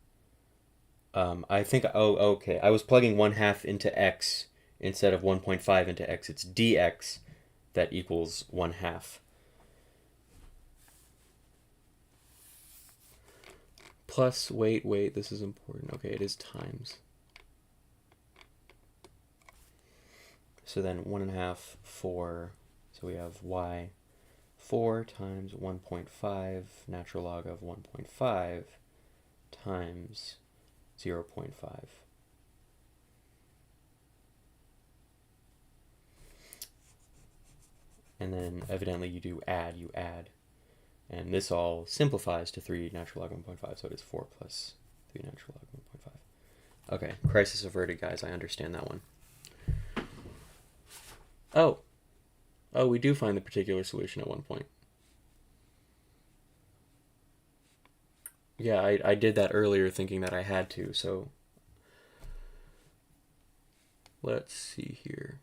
oh, okay, I was plugging 1/2 into x instead of 1.5 into x. It's dx that equals 1/2. Plus, wait, this is important. Okay, it is times. So then 1.5, 4, so we have y 4 times 1.5 natural log of 1.5 times 0.5. And then evidently you add. And this all simplifies to 3 natural log 1.5, so it is 4 plus 3 natural log 1.5. Okay, crisis averted, guys. I understand that one. Oh, we do find the particular solution at one point. Yeah, I did that earlier thinking that I had to, so let's see here.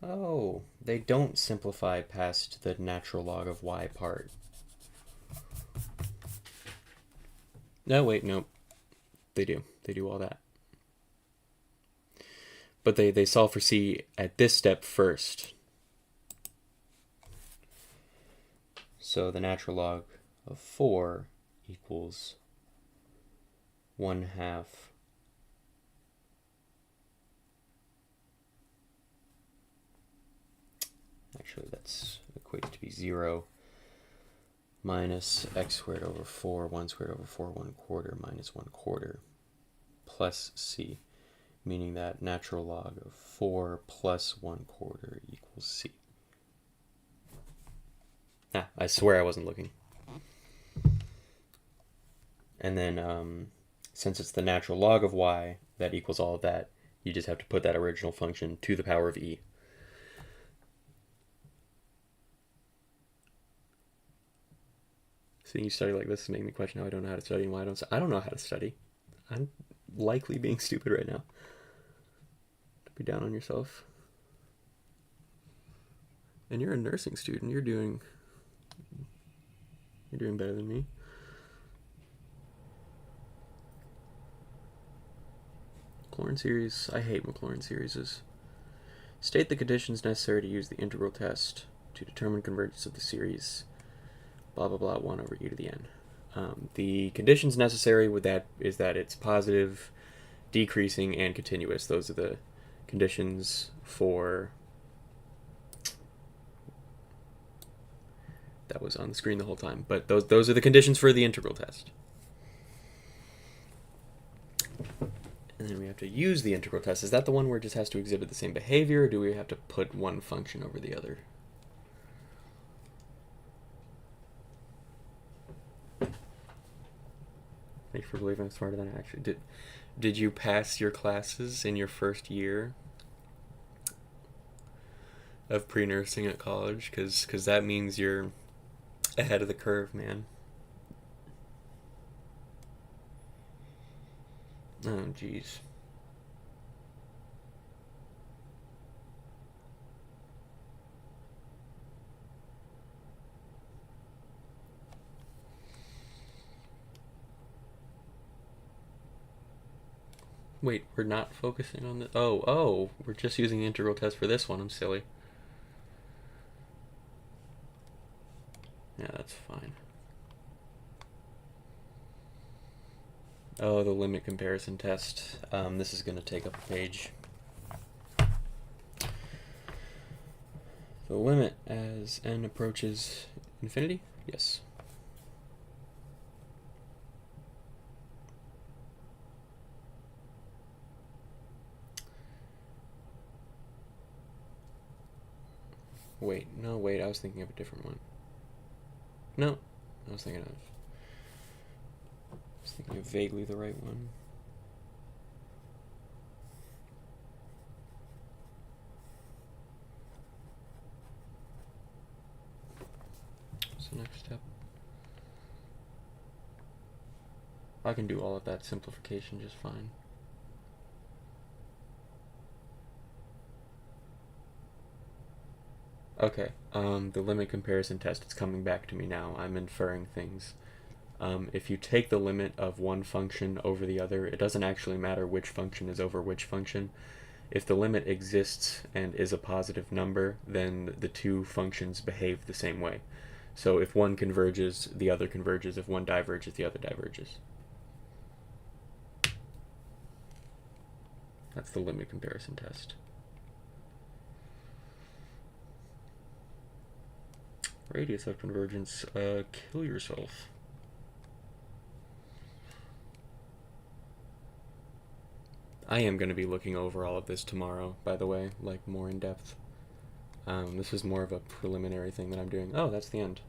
Oh, they don't simplify past the natural log of y part. No, wait, no. They do. They do all that. But they solve for c at this step first. So the natural log of 4 equals 1/2 actually that's equates to be 0 minus x squared over 4, 1 squared over 4, 1/4 minus 1/4 plus c, meaning that natural log of 4 plus 1/4 equals c. I swear I wasn't looking. And then since it's the natural log of y that equals all of that, you just have to put that original function to the power of e. Seeing you study like this is making me question how I don't know how to study and why I don't know how to study. I'm likely being stupid right now. Don't be down on yourself. And you're a nursing student. You're doing better than me. Maclaurin series. I hate Maclaurin series. State the conditions necessary to use the integral test to determine convergence of the series. Blah blah blah 1 over e to the n. The conditions necessary with that is that it's positive, decreasing, and continuous. Those are the conditions for. That was on the screen the whole time, but those are the conditions for the integral test. And then we have to use the integral test. Is that the one where it just has to exhibit the same behavior, or do we have to put one function over the other? Thank you for believing I'm smarter than I actually did. Did you pass your classes in your first year of pre-nursing at college? Because that means you're ahead of the curve, man. Oh, jeez. Wait, we're not focusing on the... Oh, we're just using the integral test for this one. I'm silly. Yeah, that's fine. Oh, the limit comparison test. This is going to take up a page. The limit as n approaches infinity? Yes. Wait, I was thinking of a different one. No, I was thinking of vaguely the right one. What's the next step? I can do all of that simplification just fine. Okay, the limit comparison test, it's coming back to me now. I'm inferring things. If you take the limit of one function over the other, it doesn't actually matter which function is over which function. If the limit exists and is a positive number, then the two functions behave the same way. So if one converges, the other converges. If one diverges, the other diverges. That's the limit comparison test. Radius of convergence, kill yourself. I am going to be looking over all of this tomorrow, by the way, like more in depth. This is more of a preliminary thing that I'm doing. Oh, that's the end.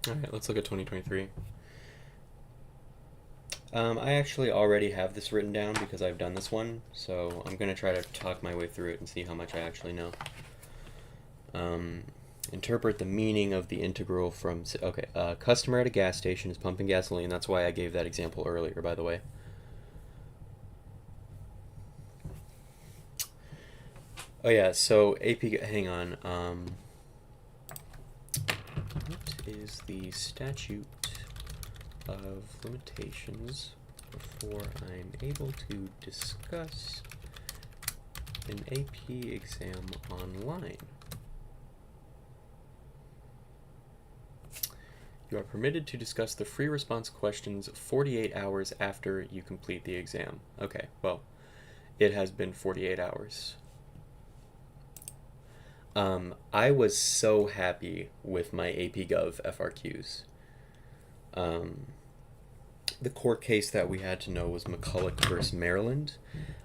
Alright, let's look at 2023. I actually already have this written down because I've done this one, so I'm going to try to talk my way through it and see how much I actually know. Interpret the meaning of the integral from... Okay, customer at a gas station is pumping gasoline. That's why I gave that example earlier, by the way. Oh yeah, so AP... Hang on. What is the statute of limitations before I'm able to discuss an AP exam online? You are permitted to discuss the free response questions 48 hours after you complete the exam. Okay, well, it has been 48 hours. I was so happy with my AP Gov FRQs. The court case that we had to know was McCulloch versus Maryland.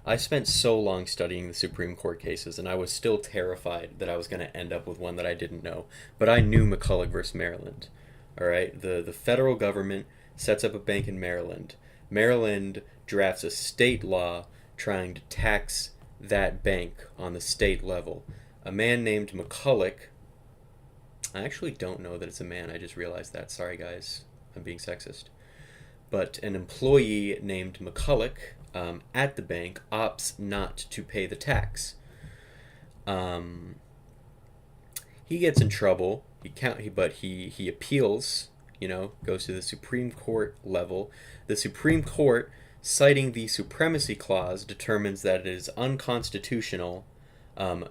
I spent so long studying the Supreme Court cases, and I was still terrified that I was going to end up with one that I didn't know. But I knew McCulloch versus Maryland. All right, the federal government sets up a bank in Maryland. Maryland drafts a state law trying to tax that bank on the state level. A man named McCulloch, I actually don't know that it's a man, I just realized that. Sorry guys, I'm being sexist. But an employee named McCulloch at the bank opts not to pay the tax. He gets in trouble, but he appeals, goes to the Supreme Court level. The Supreme Court, citing the Supremacy Clause, determines that it is unconstitutional,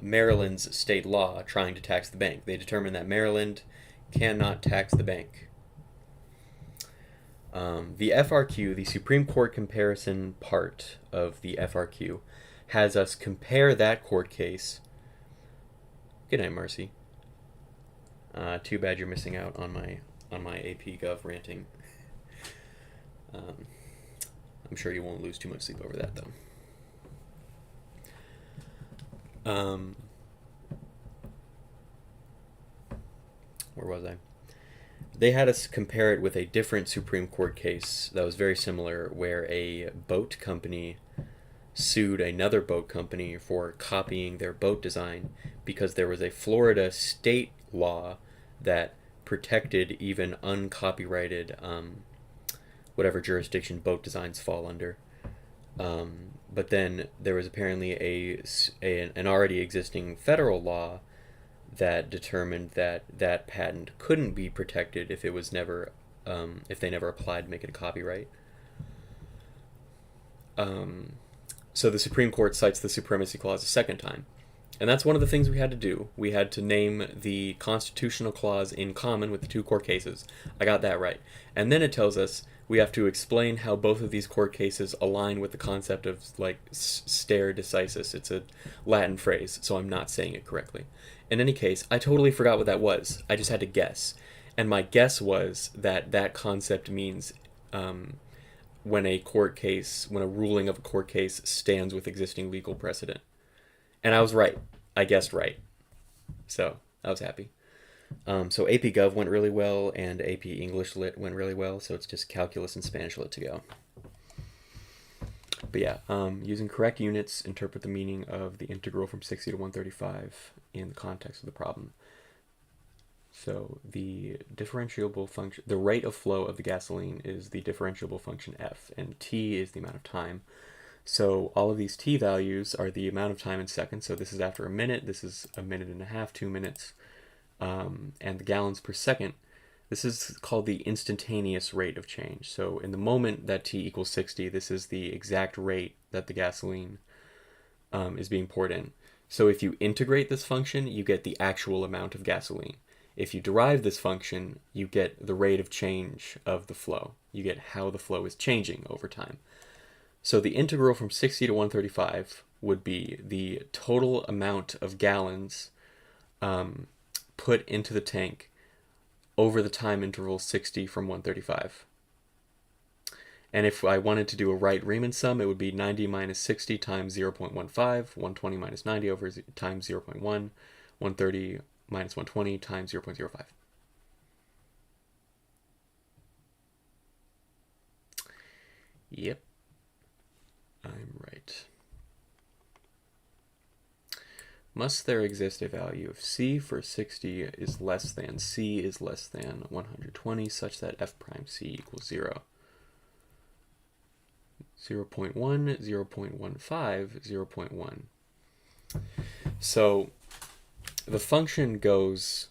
Maryland's state law trying to tax the bank. They determine that Maryland cannot tax the bank. The FRQ, the Supreme Court comparison part of the FRQ, has us compare that court case. Good night, Marcy. Too bad you're missing out on my AP Gov ranting. I'm sure you won't lose too much sleep over that, though. Where was I? They had us compare it with a different Supreme Court case that was very similar, where a boat company sued another boat company for copying their boat design because there was a Florida state law that protected even uncopyrighted whatever jurisdiction boat designs fall under. But then there was apparently an already existing federal law that determined that that patent couldn't be protected if it was never, if they never applied to make it a copyright. So the Supreme Court cites the Supremacy Clause a second time. And that's one of the things we had to do. We had to name the constitutional clause in common with the two court cases. I got that right. And then it tells us we have to explain how both of these court cases align with the concept of, stare decisis. It's a Latin phrase, so I'm not saying it correctly. In any case, I totally forgot what that was. I just had to guess. And my guess was that that concept means when a ruling of a court case stands with existing legal precedent. And I was right. I guessed right. So I was happy. So AP Gov went really well, and AP English Lit went really well, so it's just Calculus and Spanish Lit to go. But yeah, using correct units, interpret the meaning of the integral from 60 to 135 in the context of the problem. So the differentiable function, the rate of flow of the gasoline is the differentiable function f, and t is the amount of time. So all of these t values are the amount of time in seconds. So this is after a minute, this is a minute and a half, 2 minutes. And the gallons per second, this is called the instantaneous rate of change. So in the moment that t equals 60, this is the exact rate that the gasoline is being poured in. So if you integrate this function, you get the actual amount of gasoline. If you derive this function, you get the rate of change of the flow. You get how the flow is changing over time. So the integral from 60 to 135 would be the total amount of gallons put into the tank over the time interval 60 from 135. And if I wanted to do a Wright-Riemann sum, it would be 90 minus 60 times 0.15, 120 minus 90 over times 0.1, 130 minus 120 times 0.05. Yep, I'm right. Must there exist a value of C for 60 is less than C is less than 120 such that f prime C equals 0? 0.1, 0.15, 0.1. So the function goes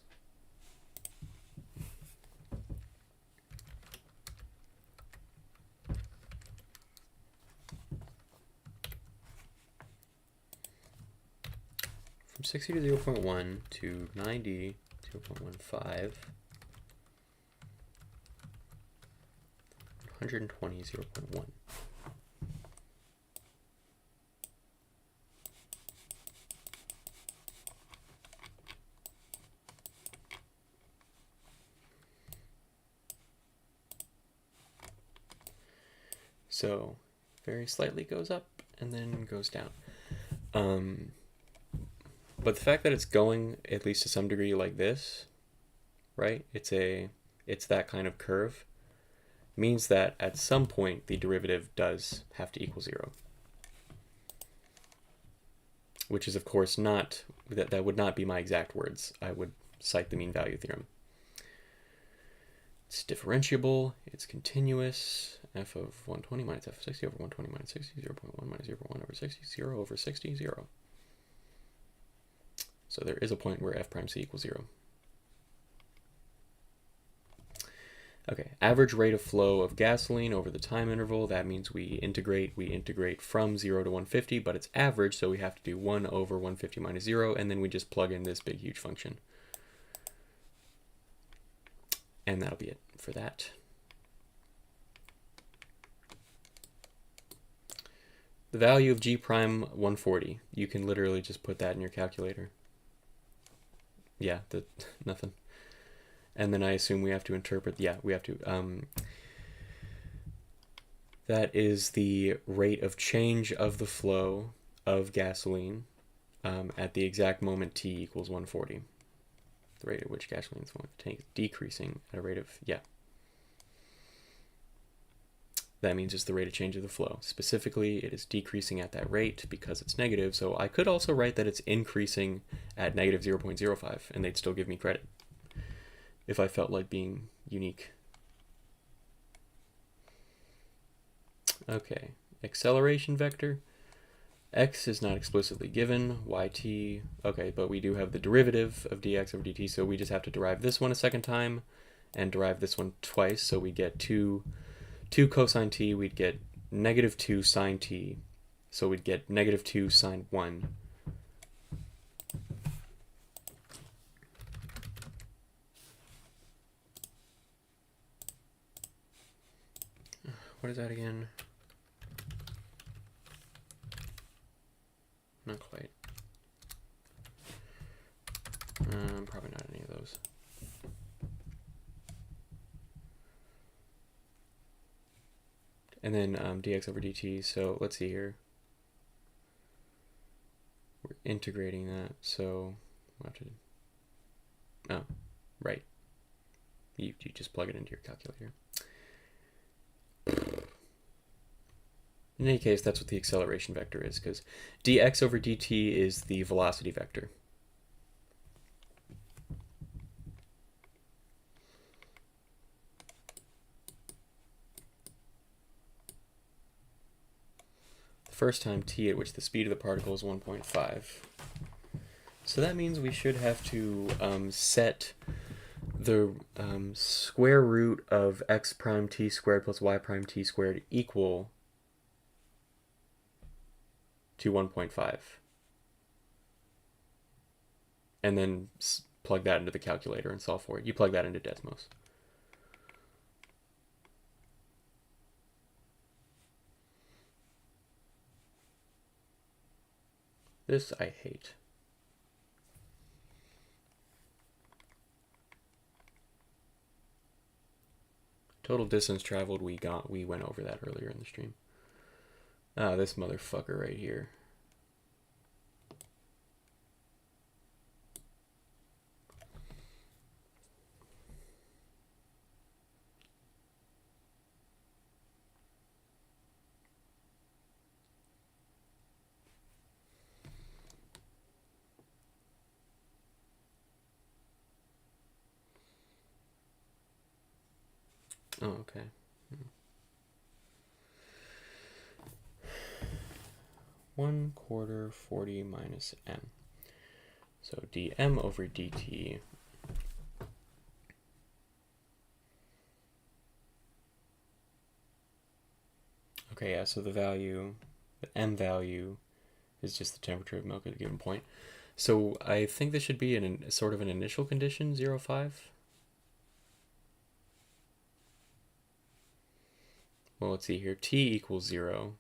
from 60 to 0.1 to 90, 0.15, 120, 0.1. So very slightly goes up and then goes down. But the fact that it's going, at least to some degree, like this, right? It's that kind of curve, means that at some point the derivative does have to equal 0. Which is, of course, not, that would not be my exact words. I would cite the mean value theorem. It's differentiable, it's continuous, f of 120 minus f of 60 over 120 minus 60, 0.1 minus 0.1 over 60, 0 over 60, 0. So there is a point where f prime c equals 0. Okay, average rate of flow of gasoline over the time interval. That means we integrate from 0 to 150, but it's average, so we have to do 1 over 150 minus 0, and then we just plug in this big, huge function. And that'll be it for that. The value of g prime 140. You can literally just put that in your calculator. Yeah, nothing. And then I assume we have to interpret, yeah, we have to, that is the rate of change of the flow of gasoline at the exact moment t equals 140. The rate at which gasoline is flowing the tank is decreasing at a rate of, yeah. That means it's the rate of change of the flow. Specifically, it is decreasing at that rate because it's negative, so I could also write that it's increasing at negative 0.05, and they'd still give me credit if I felt like being unique. Okay, acceleration vector. X is not explicitly given, yt, okay, but we do have the derivative of dx over dt, so we just have to derive this one a second time and derive this one twice, so we get 2 cosine t, we'd get negative 2 sine t, so we'd get negative 2 sine 1. What is that again? Not quite. Probably not any of those. And then dx over dt, so let's see here. We're integrating that, so we'll have to, oh, right. You just plug it into your calculator. In any case, that's what the acceleration vector is, because dx over dt is the velocity vector. The first time t at which the speed of the particle is 1.5. So that means we should have to set the square root of x prime t squared plus y prime t squared equal to 1.5. and then plug that into the calculator and solve for it. You plug that into Desmos. This I hate. Total distance traveled, we went over that earlier in the stream. Ah, this motherfucker right here. Oh, okay. 1/4 40 minus m. So dm over dt. Okay, yeah, so the m value is just the temperature of milk at a given point. So I think this should be sort of an initial condition, 0, 5. Well, let's see here. T equals 0.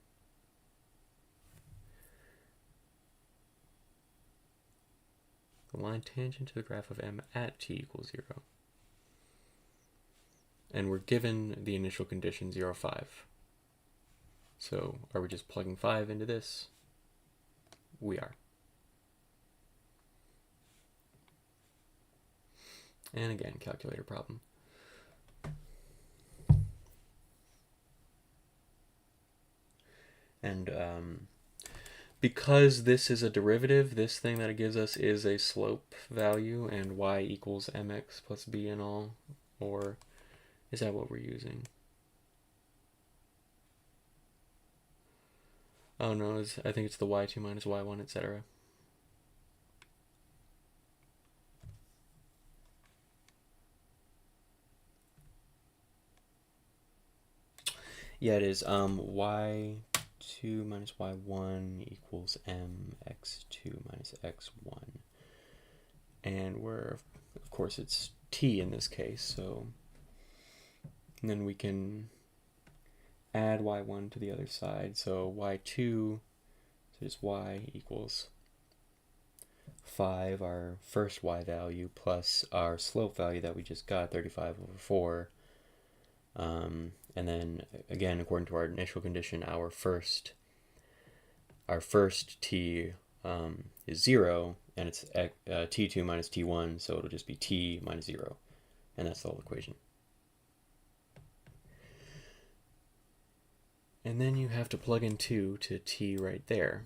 The line tangent to the graph of m at t equals 0. And we're given the initial condition 0, 5. So are we just plugging 5 into this? We are. And again, calculator problem. And because this is a derivative, this thing that it gives us is a slope value, and y equals mx plus b and all, or is that what we're using? Oh no, I think it's the y2 minus y1, etc. Yeah, it is. Y2 minus y1 equals mx2 minus x1. And of course, it's t in this case, so and then we can add y1 to the other side. So y2, so just y equals 5, our first y value, plus our slope value that we just got, 35 over 4. And then again, according to our initial condition, our first t is 0, and it's t2 minus t1, so it'll just be t minus 0, and that's the whole equation. And then you have to plug in 2 to t right there.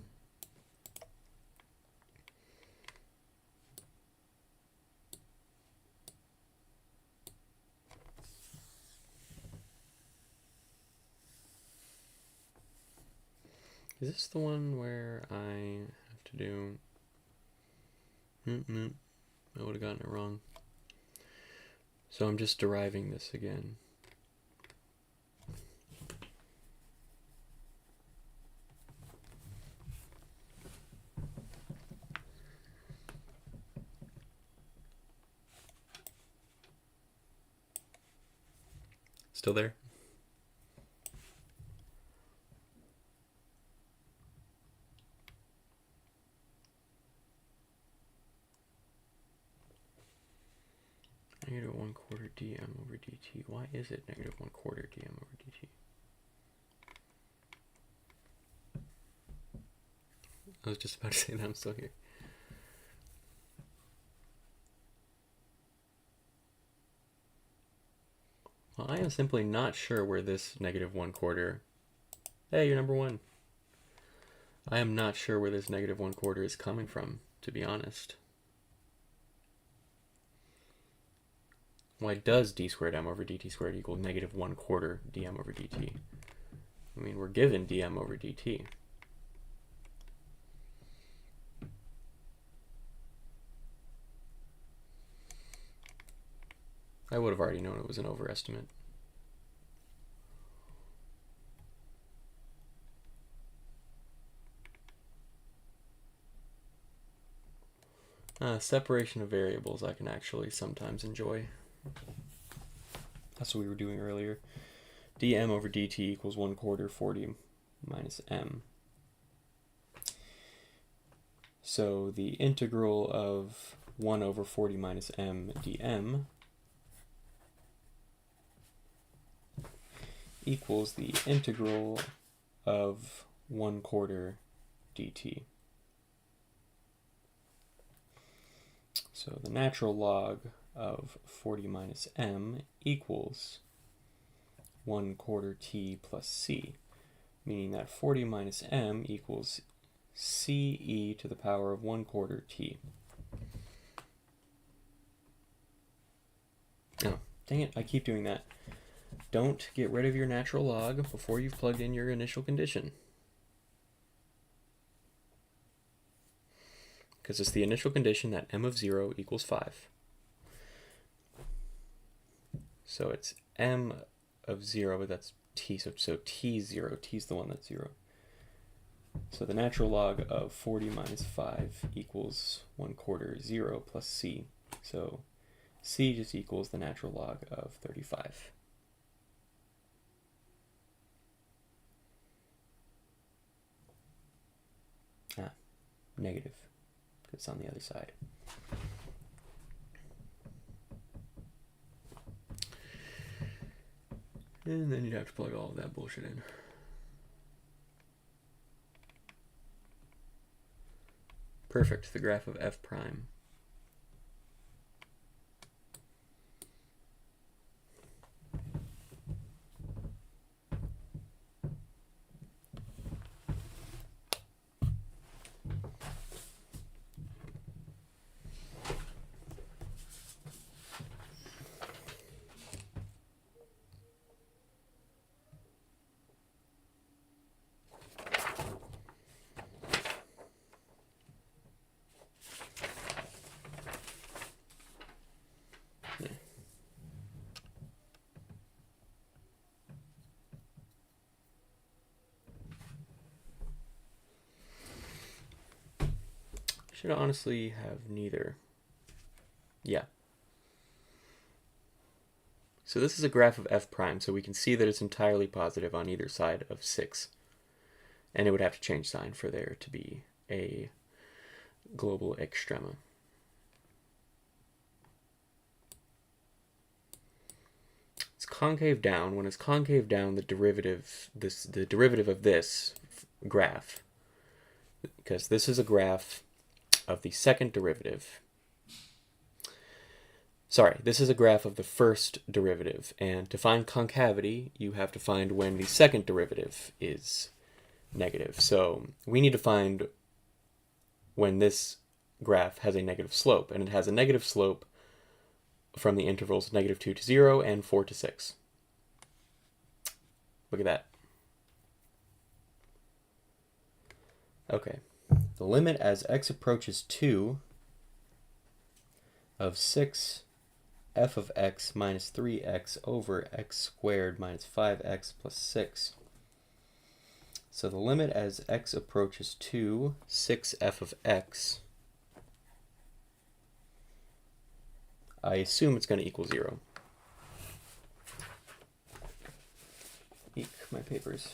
Is this the one where I have to do... I would have gotten it wrong. So I'm just deriving this again. Still there? Negative 1/4 dm over dt. Why is it negative 1/4 dm over dt? I was just about to say that. I'm still here. Well, I am simply not sure where this negative 1/4... Hey, you're number 1. I am not sure where this negative 1/4 is coming from, to be honest. Why does d squared m over dt squared equal negative 1/4 dm over dt? I mean, we're given dm over dt. I would have already known it was an overestimate. Separation of variables I can actually sometimes enjoy. That's what we were doing earlier. dm over dt equals 1/4 40 minus m. So the integral of 1 over 40 minus m dm equals the integral of 1/4 dt. So the natural log of 40 minus m equals 1/4 t plus c, meaning that 40 minus m equals c e to the power of 1/4 t. Oh, dang it, I keep doing that. Don't get rid of your natural log before you've plugged in your initial condition, because it's the initial condition that m of 0 equals 5. So it's m of 0, but that's t, so t's 0, t's the one that's 0. So the natural log of 40 minus 5 equals 1/4 0 plus c. So c just equals the natural log of 35. Negative, because it's on the other side. And then you'd have to plug all of that bullshit in. Perfect, the graph of f prime. Should honestly have neither. Yeah. So this is a graph of f prime, so we can see that it's entirely positive on either side of 6. And it would have to change sign for there to be a global extrema. It's concave down. When it's concave down, the derivative of this graph, because this is a graph of the second derivative. Sorry, this is a graph of the first derivative, and to find concavity, you have to find when the second derivative is negative. So we need to find when this graph has a negative slope, and it has a negative slope from the intervals -2 to 0 and 4 to 6. Look at that. Okay. The limit as x approaches 2 of 6 f of x minus 3x over x squared minus 5x plus 6. So the limit as x approaches 2, 6f of x, I assume it's going to equal 0. Eek, my papers.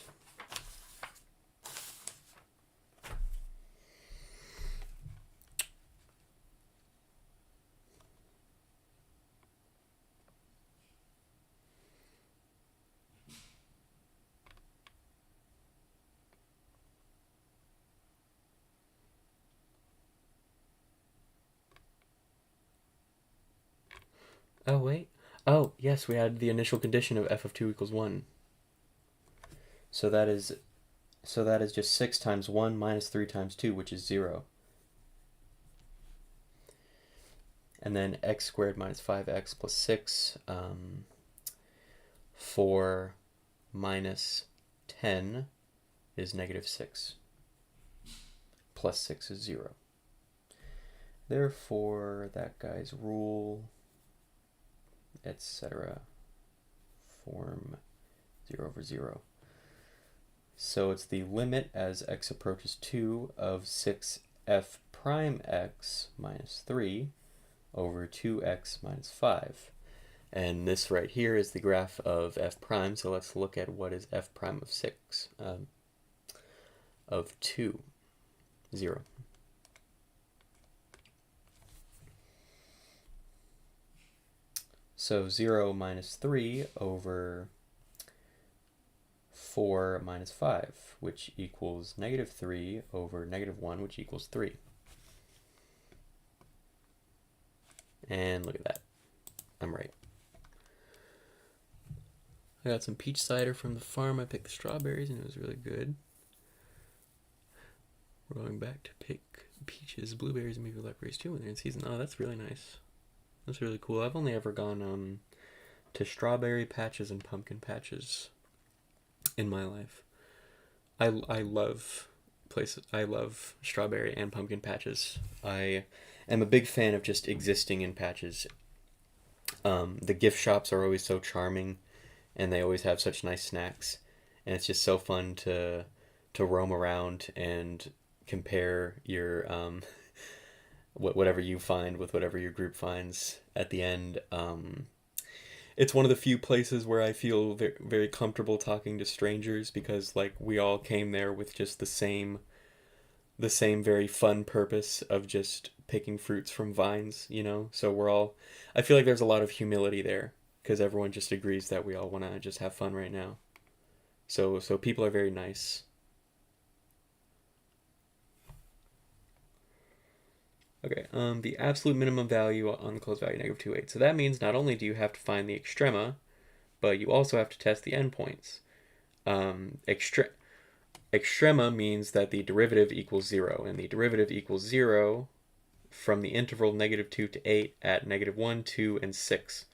Oh, wait. Oh, yes, we had the initial condition of f of 2 equals 1. So that is just 6 times 1 minus 3 times 2, which is 0. And then x squared minus 5x plus 6, 4 minus 10 is -6. Plus 6 is 0. Therefore, that guy's rule, etc., form 0 over 0. So it's the limit as x approaches 2 of 6f prime x minus 3 over 2x minus 5. And this right here is the graph of f prime, so let's look at what is f prime of 6, of 2, 0. So 0 minus 3 over 4 minus 5, which equals negative 3 over negative 1, which equals 3. And look at that. I'm right. I got some peach cider from the farm. I picked the strawberries and it was really good. We're going back to pick peaches, blueberries, and maybe blackberries too when they're in season. Oh, that's really nice. That's really cool. I've only ever gone to strawberry patches and pumpkin patches in my life. I love places. I love strawberry and pumpkin patches. I am a big fan of just existing in patches. The gift shops are always so charming, and they always have such nice snacks, and it's just so fun to roam around and compare your whatever you find with whatever your group finds at the end. It's one of the few places where I feel very, very comfortable talking to strangers, because like we all came there with just the same very fun purpose of just picking fruits from vines, you know? So I feel like there's a lot of humility there, because everyone just agrees that we all want to just have fun right now. So people are very nice. Okay, the absolute minimum value on the closed value, negative 2, 8. So that means not only do you have to find the extrema, but you also have to test the endpoints. Extrema means that the derivative equals 0, and the derivative equals 0 from the interval negative 2 to 8 at negative 1, 2, and 6.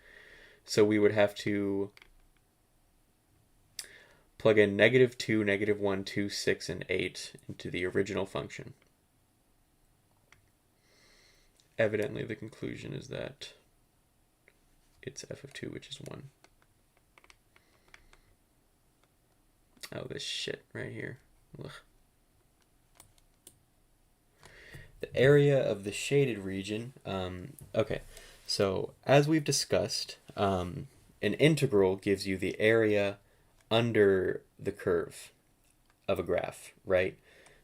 So we would have to plug in negative 2, negative 1, 2, 6, and 8 into the original function. Evidently, the conclusion is that it's f of 2, which is 1. Oh, this shit right here. Ugh. The area of the shaded region. Okay, so as we've discussed, an integral gives you the area under the curve of a graph, right?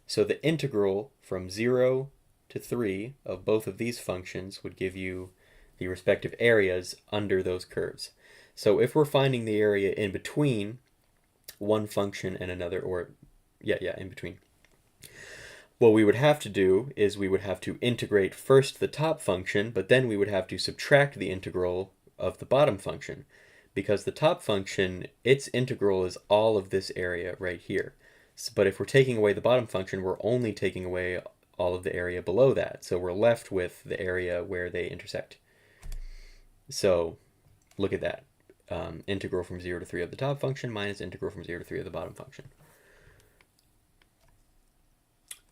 So the integral from 0 to 3 of both of these functions would give you the respective areas under those curves. So if we're finding the area in between one function and another, or in between, what we would have to do is we would have to integrate first the top function, but then we would have to subtract the integral of the bottom function, because the top function, its integral is all of this area right here. But if we're taking away the bottom function, we're only taking away all of the area below that. So we're left with the area where they intersect. So look at that. Integral from 0 to 3 of the top function minus integral from 0 to 3 of the bottom function.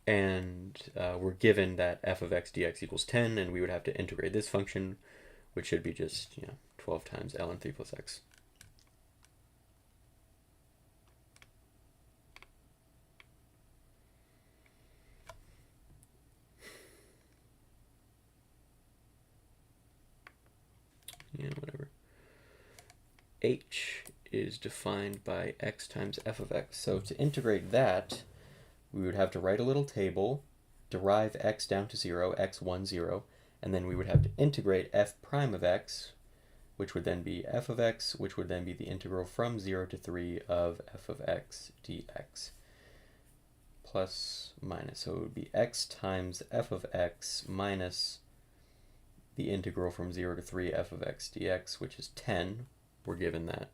And we're given that f of x dx equals 10, and we would have to integrate this function, which should be just 12 times ln 3 plus x. Whatever. H is defined by x times f of x. So to integrate that, we would have to write a little table, derive x down to 0, x 1, 0, and then we would have to integrate f prime of x, which would then be f of x, which would then be the integral from 0 to 3 of f of x dx. Plus minus, so it would be x times f of x minus the integral from 0 to 3 f of x dx, which is 10. We're given that.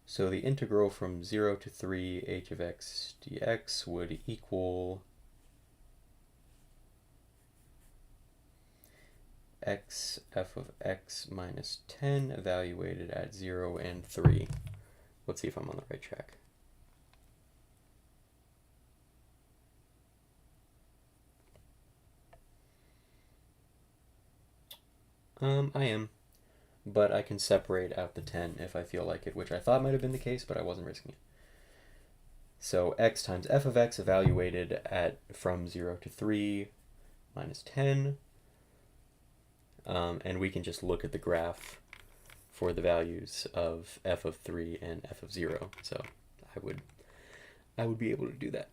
So the integral from 0 to 3 h of x dx would equal x f of x minus 10 evaluated at 0 and 3. Let's see if I'm on the right track. I am, but I can separate out the 10 if I feel like it, which I thought might have been the case, but I wasn't risking it. So x times f of x evaluated at from 0 to 3 minus 10. And we can just look at the graph for the values of f of 3 and f of 0. So I would be able to do that.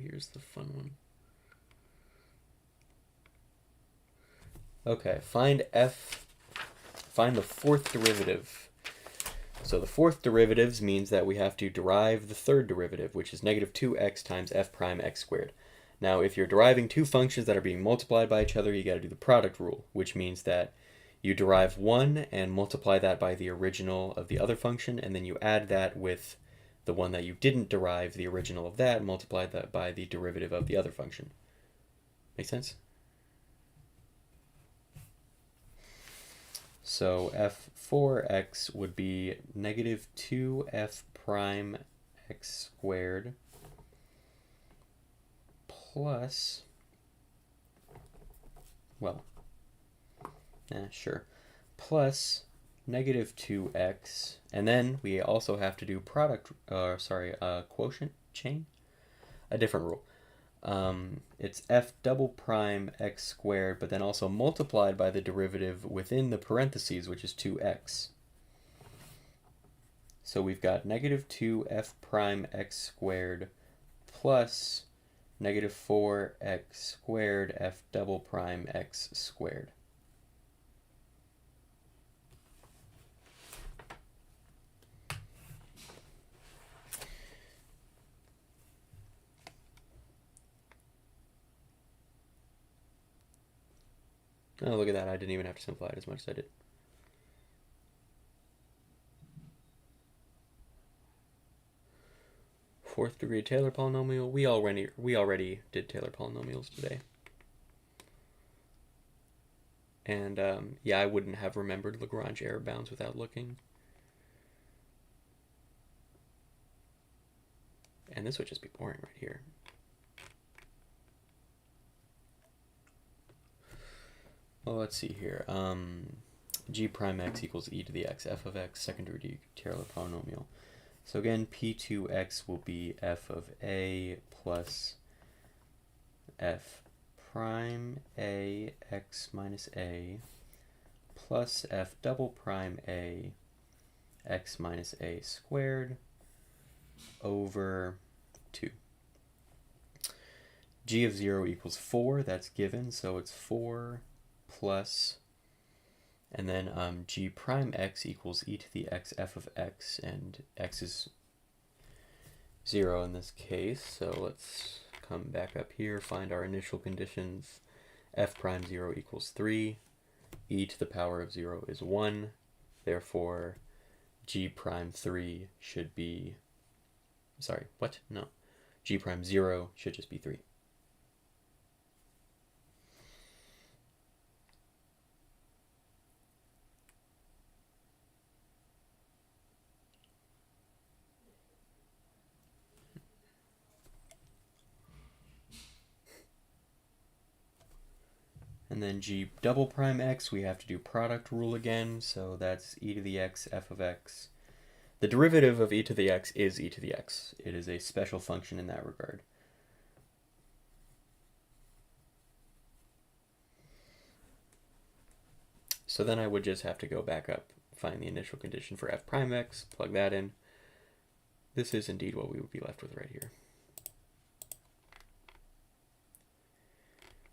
Here's the fun one. Okay, find the fourth derivative. So the fourth derivative means that we have to derive the third derivative, which is negative 2x times f prime x squared. Now, if you're deriving two functions that are being multiplied by each other, you got to do the product rule, which means that you derive one and multiply that by the original of the other function, and then you add that with the one that you didn't derive the original of that, and multiply that by the derivative of the other function. Make sense? So f4x would be negative 2f prime x squared plus, well, sure, plus negative 2x, and then we also have to do quotient chain, a different rule. It's f double prime x squared, but then also multiplied by the derivative within the parentheses, which is 2x. So we've got negative 2f prime x squared plus negative 4x squared f double prime x squared. Oh, look at that. I didn't even have to simplify it as much as I did. Fourth degree Taylor polynomial. We already did Taylor polynomials today. And yeah, I wouldn't have remembered Lagrange error bounds without looking. And this would just be boring right here. Well, let's see here. G prime x equals e to the x, f of x, second degree Taylor polynomial. So again, p2x will be f of a plus f prime a x minus a plus f double prime a x minus a squared over 2. G of 0 equals 4, that's given, so it's 4 plus, and then g prime x equals e to the x f of x, and x is 0 in this case, so let's come back up here, find our initial conditions. F prime 0 equals 3, e to the power of 0 is 1, therefore g prime 3 should be, sorry, what? No, g prime 0 should just be 3. And then g double prime x, we have to do product rule again, so that's e to the x f of x. The derivative of e to the x is e to the x. It is a special function in that regard. So then I would just have to go back up, find the initial condition for f prime x, plug that in. This is indeed what we would be left with right here.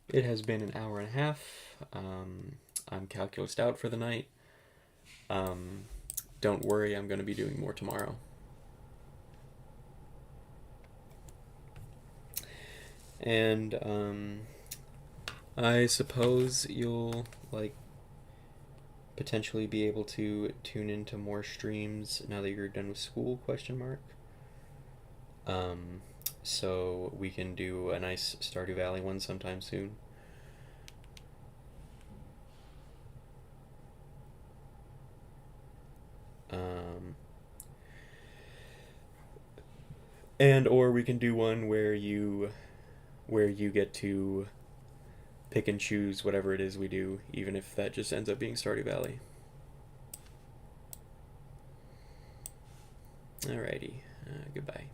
It has been an hour and a half. I'm calculused out for the night. Don't worry, I'm going to be doing more tomorrow. And I suppose you'll potentially be able to tune into more streams now that you're done with school, question mark. So we can do a nice Stardew Valley one sometime soon. And or we can do one where you get to pick and choose whatever it is we do, even if that just ends up being Stardew Valley. Alrighty, goodbye.